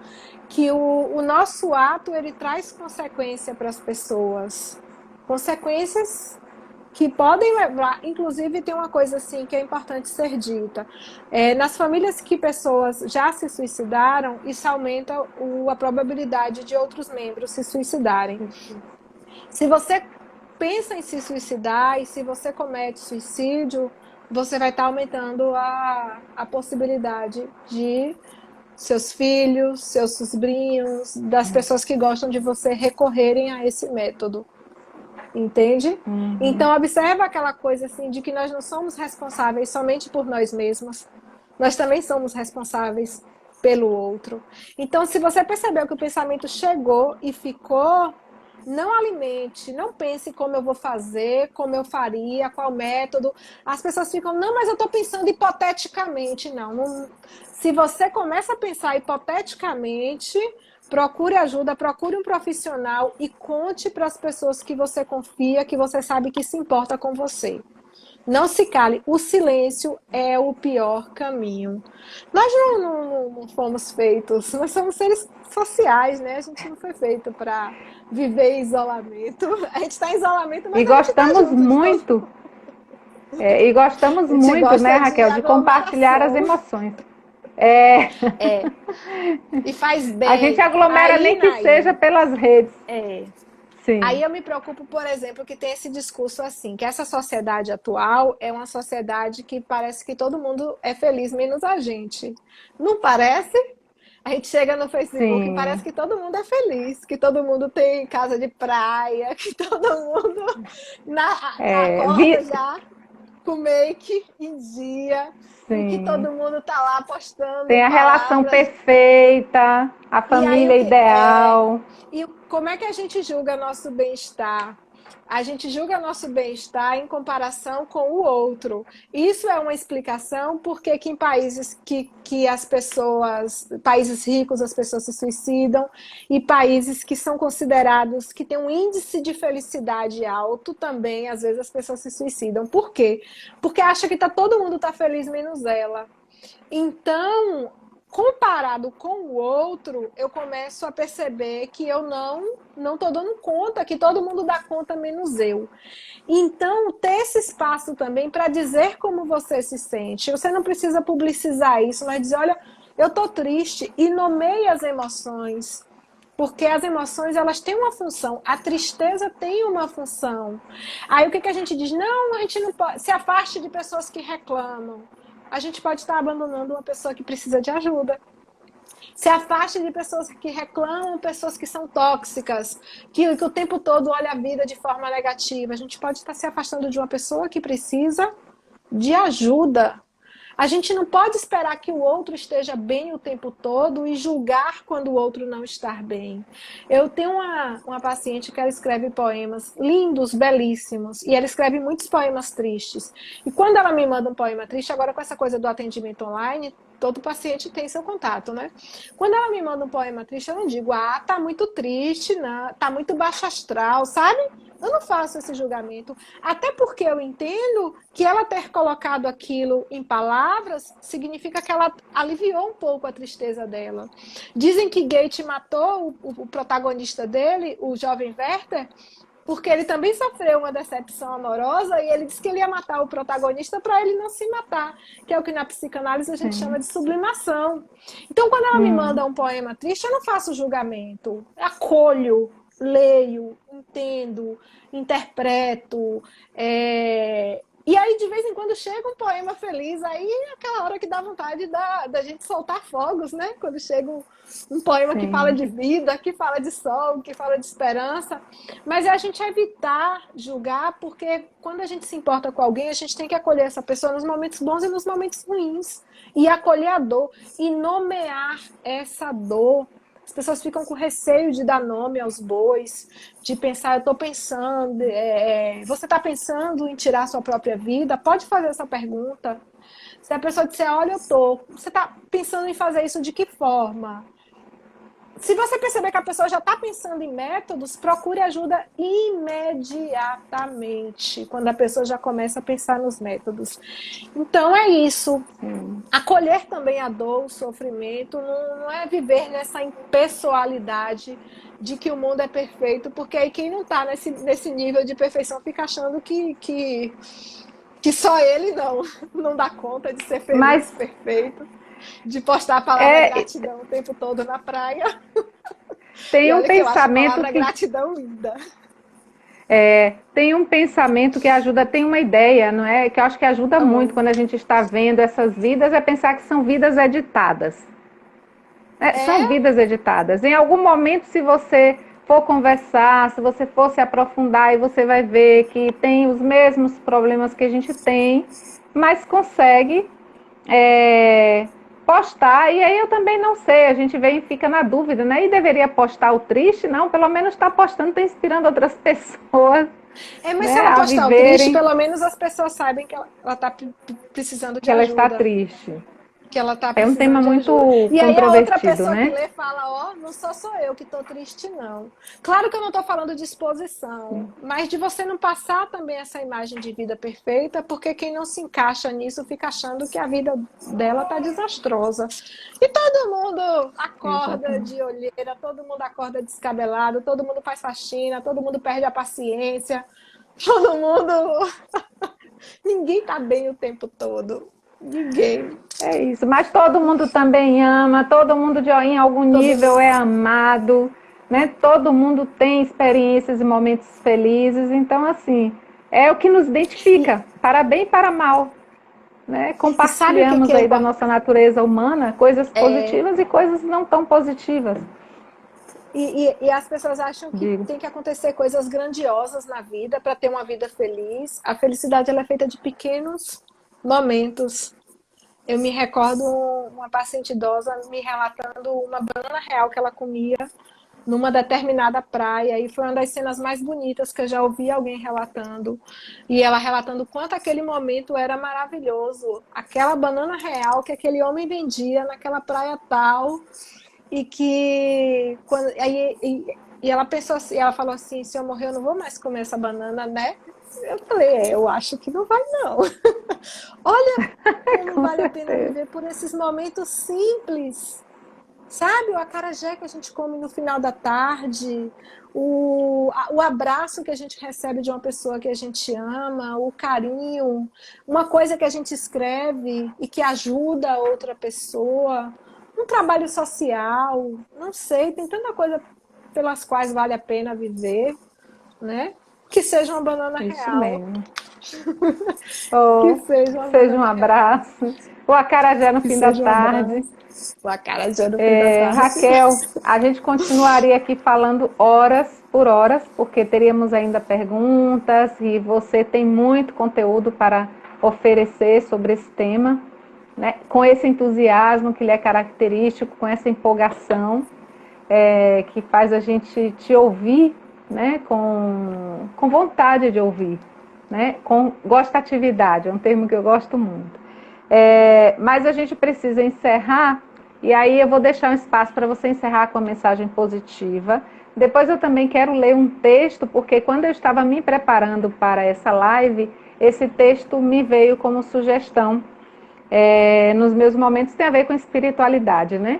Speaker 3: que o nosso ato ele traz consequência para as pessoas, consequências que podem levar, inclusive tem uma coisa assim que é importante ser dita, nas famílias que pessoas já se suicidaram, isso aumenta a probabilidade de outros membros se suicidarem. Se você pensa em se suicidar e se você comete suicídio, você vai estar aumentando a possibilidade de seus filhos, seus sobrinhos, das pessoas que gostam de você recorrerem a esse método. Entende? Então observa aquela coisa assim de que nós não somos responsáveis somente por nós mesmos, nós também somos responsáveis pelo outro. Então se você percebeu que o pensamento chegou e ficou, não alimente, não pense como eu vou fazer, como eu faria, qual método. As pessoas ficam, não, mas eu estou pensando hipoteticamente. Não, se você começa a pensar hipoteticamente, procure ajuda, procure um profissional e conte para as pessoas que você confia, que você sabe que se importa com você. Não se cale. O silêncio é o pior caminho. Nós não fomos feitos, nós somos seres sociais, né? A gente não foi feito para viver em isolamento. A gente está em isolamento, mas
Speaker 1: E
Speaker 3: a gente está
Speaker 1: gostamos
Speaker 3: junto.
Speaker 1: muito, e gostamos
Speaker 3: A gente
Speaker 1: muito, né,
Speaker 3: gosta de
Speaker 1: Raquel, de compartilhar as
Speaker 3: aglomeração.
Speaker 1: emoções.
Speaker 3: E faz bem.
Speaker 1: A gente aglomera
Speaker 3: Aí,
Speaker 1: nem que
Speaker 3: Naí,
Speaker 1: seja pelas redes. Sim.
Speaker 3: Aí eu me preocupo, por exemplo, que tem esse discurso assim, que essa sociedade atual é uma sociedade que parece que todo mundo é feliz, menos a gente. Não parece? A gente chega no Facebook e parece que todo mundo é feliz, que todo mundo tem casa de praia, que todo mundo acorda já. com make em dia, em que
Speaker 1: Sim.
Speaker 3: todo mundo tá lá postando
Speaker 1: Tem a relação
Speaker 3: palavras.
Speaker 1: perfeita, a
Speaker 3: E aí
Speaker 1: família ideal.
Speaker 3: e como é que a gente julga nosso bem-estar? A gente julga nosso bem-estar em comparação com o outro. Isso é uma explicação porque que em países que as pessoas, países ricos, as pessoas se suicidam, e países que são considerados que têm um índice de felicidade alto também, às vezes as pessoas se suicidam. Por quê? Porque acha que todo mundo está feliz menos ela. Então, comparado com o outro, eu começo a perceber que eu não estou dando conta, que todo mundo dá conta menos eu. Então, ter esse espaço também para dizer como você se sente. Você não precisa publicizar isso, mas dizer, olha, eu estou triste, e nomeie as emoções. Porque as emoções, elas têm uma função. A tristeza tem uma função. Aí o que a gente diz? Não, a gente não pode. Se afaste de pessoas que reclamam. A gente pode estar abandonando uma pessoa que precisa de ajuda. Se afaste de pessoas que reclamam, pessoas que são tóxicas, que o tempo todo olha a vida de forma negativa. A gente pode estar se afastando de uma pessoa que precisa de ajuda. A gente não pode esperar que o outro esteja bem o tempo todo e julgar quando o outro não está bem. Eu tenho uma paciente que ela escreve poemas lindos, belíssimos, e ela escreve muitos poemas tristes. E quando ela me manda um poema triste, agora com essa coisa do atendimento online, todo paciente tem seu contato, né? Quando ela me manda um poema triste, eu não digo, tá muito triste, não, tá muito baixo astral, sabe? Eu não faço esse julgamento, até porque eu entendo que ela ter colocado aquilo em palavras significa que ela aliviou um pouco a tristeza dela. Dizem que Goethe matou o protagonista dele, o jovem Werther, porque ele também sofreu uma decepção amorosa e ele disse que ele ia matar o protagonista para ele não se matar, que é o que na psicanálise a gente chama de sublimação. Então, quando ela me manda um poema triste, eu não faço julgamento, eu acolho, leio, entendo, interpreto. E aí, de vez em quando, chega um poema feliz, aí é aquela hora que dá vontade da gente soltar fogos, né? Quando chega um poema que fala de vida, que fala de sol, que fala de esperança. Mas é a gente evitar julgar, porque quando a gente se importa com alguém, a gente tem que acolher essa pessoa nos momentos bons e nos momentos ruins. E acolher a dor, e nomear essa dor. As pessoas ficam com receio de dar nome aos bois, de pensar, eu estou pensando, você está pensando em tirar a sua própria vida? Pode fazer essa pergunta. Se a pessoa disser, olha, eu estou, você está pensando em fazer isso de que forma? Se você perceber que a pessoa já está pensando em métodos, procure ajuda imediatamente, quando a pessoa já começa a pensar nos métodos. Então é isso. Acolher também a dor, o sofrimento, não é viver nessa impessoalidade de que o mundo é perfeito, porque aí quem não está nesse nível de perfeição fica achando que só ele não dá conta de ser feliz, perfeito. De postar a palavra gratidão o tempo todo na praia.
Speaker 1: Tem um pensamento
Speaker 3: que gratidão linda.
Speaker 1: Tem um pensamento que ajuda, tem uma ideia, não é? Que eu acho que ajuda muito quando a gente está vendo essas vidas, é pensar que são vidas editadas. São vidas editadas. Em algum momento, se você for conversar, se você for se aprofundar, e você vai ver que tem os mesmos problemas que a gente tem, mas consegue postar, e aí eu também não sei, a gente vem e fica na dúvida, né? E deveria postar o triste? Não, pelo menos está postando, está inspirando outras pessoas.
Speaker 3: Mas se ela postar o triste, pelo menos as pessoas sabem que ela está precisando de ajuda.
Speaker 1: Que ela está triste.
Speaker 3: Que ela tá
Speaker 1: um tema muito controvertido,
Speaker 3: e aí a outra pessoa
Speaker 1: né?
Speaker 3: que lê fala, não sou eu que estou triste, não. Claro que eu não estou falando de exposição, mas de você não passar também essa imagem de vida perfeita, porque quem não se encaixa nisso fica achando que a vida dela tá desastrosa. E todo mundo acorda de olheira, todo mundo acorda descabelado, todo mundo faz faxina, todo mundo perde a paciência, todo mundo... Ninguém tá bem o tempo todo. Ninguém.
Speaker 1: É isso, mas todo mundo também ama, todo mundo em algum nível é amado, né? Todo mundo tem experiências e momentos felizes, então assim, é o que nos identifica, para bem e para mal, né? Compartilhamos aí da nossa natureza humana, coisas positivas e coisas não tão positivas.
Speaker 3: E as pessoas acham que
Speaker 1: Digo.
Speaker 3: tem que acontecer coisas grandiosas na vida para ter uma vida feliz. A felicidade ela é feita de pequenos momentos. Eu me recordo uma paciente idosa me relatando uma banana real que ela comia numa determinada praia, e foi uma das cenas mais bonitas que eu já ouvi alguém relatando. E ela relatando o quanto aquele momento era maravilhoso. Aquela banana real que aquele homem vendia naquela praia tal, e que quando, e ela pensou assim, ela falou assim, se eu morrer eu não vou mais comer essa banana, né? Eu falei, eu acho que não vai não. Olha como
Speaker 1: Com
Speaker 3: vale a pena
Speaker 1: certeza.
Speaker 3: viver por esses momentos simples. Sabe, o acarajé que a gente come no final da tarde, o abraço que a gente recebe de uma pessoa que a gente ama, o carinho, uma coisa que a gente escreve e que ajuda a outra pessoa, um trabalho social, não sei, tem tanta coisa pelas quais vale a pena viver, né? Que seja uma banana
Speaker 1: Isso
Speaker 3: real,
Speaker 1: mesmo.
Speaker 3: que
Speaker 1: Ou
Speaker 3: seja
Speaker 1: que
Speaker 3: uma
Speaker 1: seja um
Speaker 3: banana real,
Speaker 1: abraço. O acarajé no
Speaker 3: que
Speaker 1: fim da
Speaker 3: seja um
Speaker 1: tarde.
Speaker 3: abraço, o acarajé no fim da tarde.
Speaker 1: Raquel, a gente continuaria aqui falando horas por horas, porque teríamos ainda perguntas e você tem muito conteúdo para oferecer sobre esse tema, né? Com esse entusiasmo que lhe é característico, com essa empolgação que faz a gente te ouvir, né? Com vontade de ouvir, né? Com gostatividade, é um termo que eu gosto muito. Mas a gente precisa encerrar, e aí eu vou deixar um espaço para você encerrar com a mensagem positiva. Depois eu também quero ler um texto, porque quando eu estava me preparando para essa live, esse texto me veio como sugestão. Nos meus momentos tem a ver com espiritualidade, né?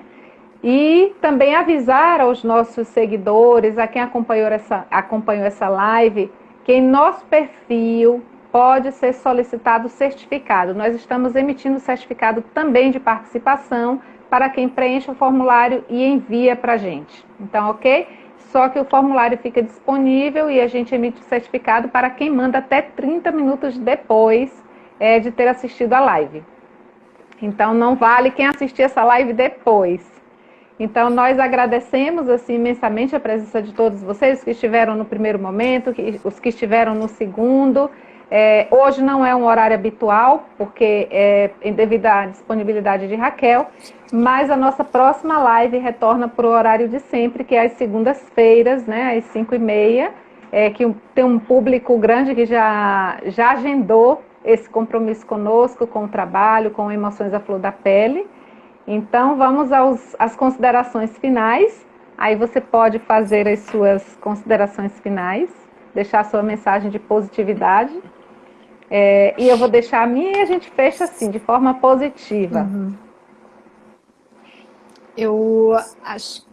Speaker 1: E também avisar aos nossos seguidores, a quem acompanhou essa live, que em nosso perfil pode ser solicitado certificado. Nós estamos emitindo certificado também de participação para quem preenche o formulário e envia para a gente. Então, ok? Só que o formulário fica disponível e a gente emite o certificado para quem manda até 30 minutos depois de ter assistido a live. Então, não vale quem assistir essa live depois. Então, nós agradecemos assim, imensamente a presença de todos vocês, os que estiveram no primeiro momento, os que estiveram no segundo. Hoje não é um horário habitual, porque devido à disponibilidade de Raquel, mas a nossa próxima live retorna para o horário de sempre, que é às segundas-feiras, né, às 5h30, que tem um público grande que já agendou esse compromisso conosco, com o trabalho, com emoções à flor da pele. Então, vamos às considerações finais. Aí você pode fazer as suas considerações finais, deixar a sua mensagem de positividade. E eu vou deixar a minha e a gente fecha assim, de forma positiva.
Speaker 3: Eu acho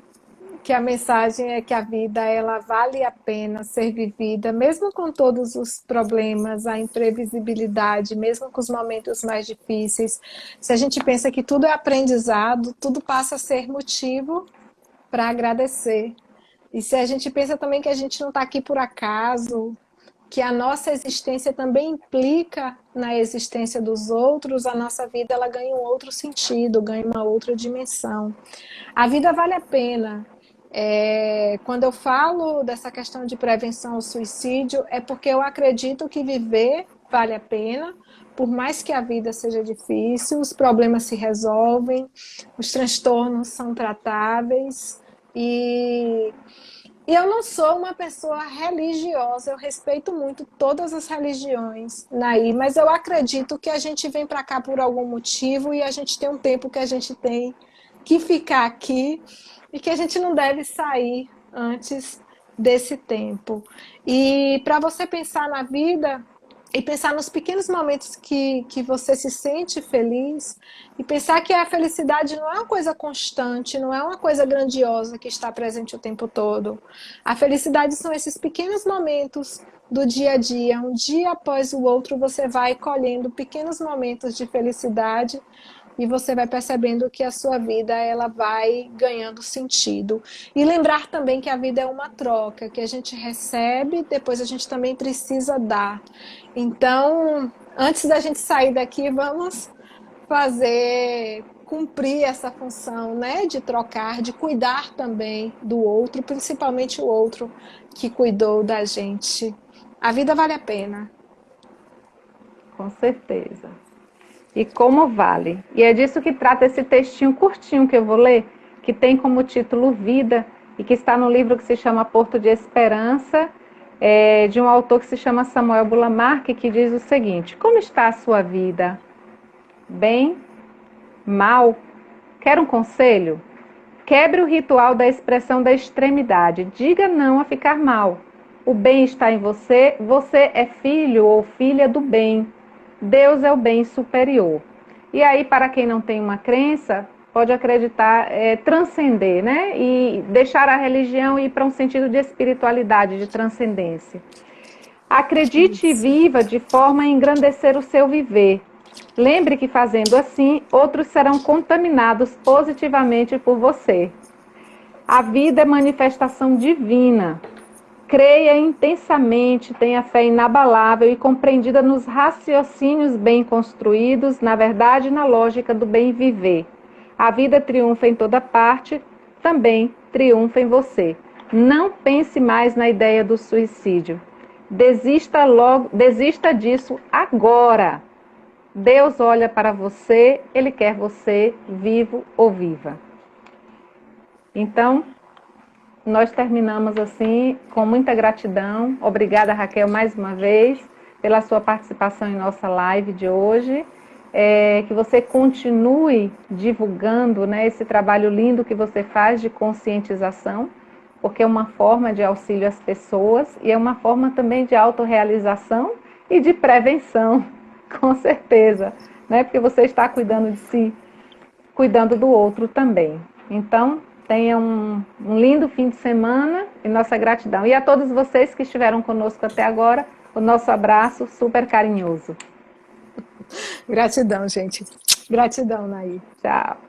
Speaker 3: que a mensagem é que a vida ela vale a pena ser vivida, mesmo com todos os problemas, a imprevisibilidade, mesmo com os momentos mais difíceis. Se a gente pensa que tudo é aprendizado, tudo passa a ser motivo para agradecer. E se a gente pensa também que a gente não está aqui por acaso, que a nossa existência também implica na existência dos outros, a nossa vida ela ganha um outro sentido, ganha uma outra dimensão. A vida vale a pena. Quando eu falo dessa questão de prevenção ao suicídio, é porque eu acredito que viver vale a pena, por mais que a vida seja difícil, os problemas se resolvem, os transtornos são tratáveis e eu não sou uma pessoa religiosa, eu respeito muito todas as religiões, Nair, mas eu acredito que a gente vem para cá por algum motivo e a gente tem um tempo que a gente tem que ficar aqui e que a gente não deve sair antes desse tempo. E para você pensar na vida e pensar nos pequenos momentos que você se sente feliz e pensar que a felicidade não é uma coisa constante, não é uma coisa grandiosa que está presente o tempo todo. A felicidade são esses pequenos momentos do dia a dia, um dia após o outro você vai colhendo pequenos momentos de felicidade e você vai percebendo que a sua vida ela vai ganhando sentido. E lembrar também que a vida é uma troca, que a gente recebe, depois a gente também precisa dar. Então, antes da gente sair daqui, vamos fazer cumprir essa função, né, de trocar, de cuidar também do outro, principalmente o outro que cuidou da gente. A vida vale a pena.
Speaker 1: Com certeza. E como vale. E é disso que trata esse textinho curtinho que eu vou ler, que tem como título Vida, e que está no livro que se chama Porto de Esperança, de um autor que se chama Samuel Bulamarque, que diz o seguinte: como está a sua vida? Bem? Mal? Quer um conselho? Quebre o ritual da expressão da extremidade. Diga não a ficar mal. O bem está em você, você é filho ou filha do bem. Deus é o bem superior. E aí, para quem não tem uma crença, pode acreditar, transcender, né? E deixar a religião e ir para um sentido de espiritualidade, de transcendência. Acredite e viva de forma a engrandecer o seu viver. Lembre que fazendo assim, outros serão contaminados positivamente por você. A vida é manifestação divina. Creia intensamente, tenha fé inabalável e compreendida nos raciocínios bem construídos, na verdade e na lógica do bem viver. A vida triunfa em toda parte, também triunfa em você. Não pense mais na ideia do suicídio. Desista disso agora. Deus olha para você, Ele quer você vivo ou viva. Então, nós terminamos assim, com muita gratidão. Obrigada, Raquel, mais uma vez, pela sua participação em nossa live de hoje. Que você continue divulgando, né, esse trabalho lindo que você faz de conscientização, porque é uma forma de auxílio às pessoas e é uma forma também de autorrealização e de prevenção, com certeza, né, porque você está cuidando de si, cuidando do outro também. Então, tenha um lindo fim de semana e nossa gratidão. E a todos vocês que estiveram conosco até agora, o nosso abraço super carinhoso.
Speaker 3: Gratidão, gente. Gratidão, Naí.
Speaker 1: Tchau.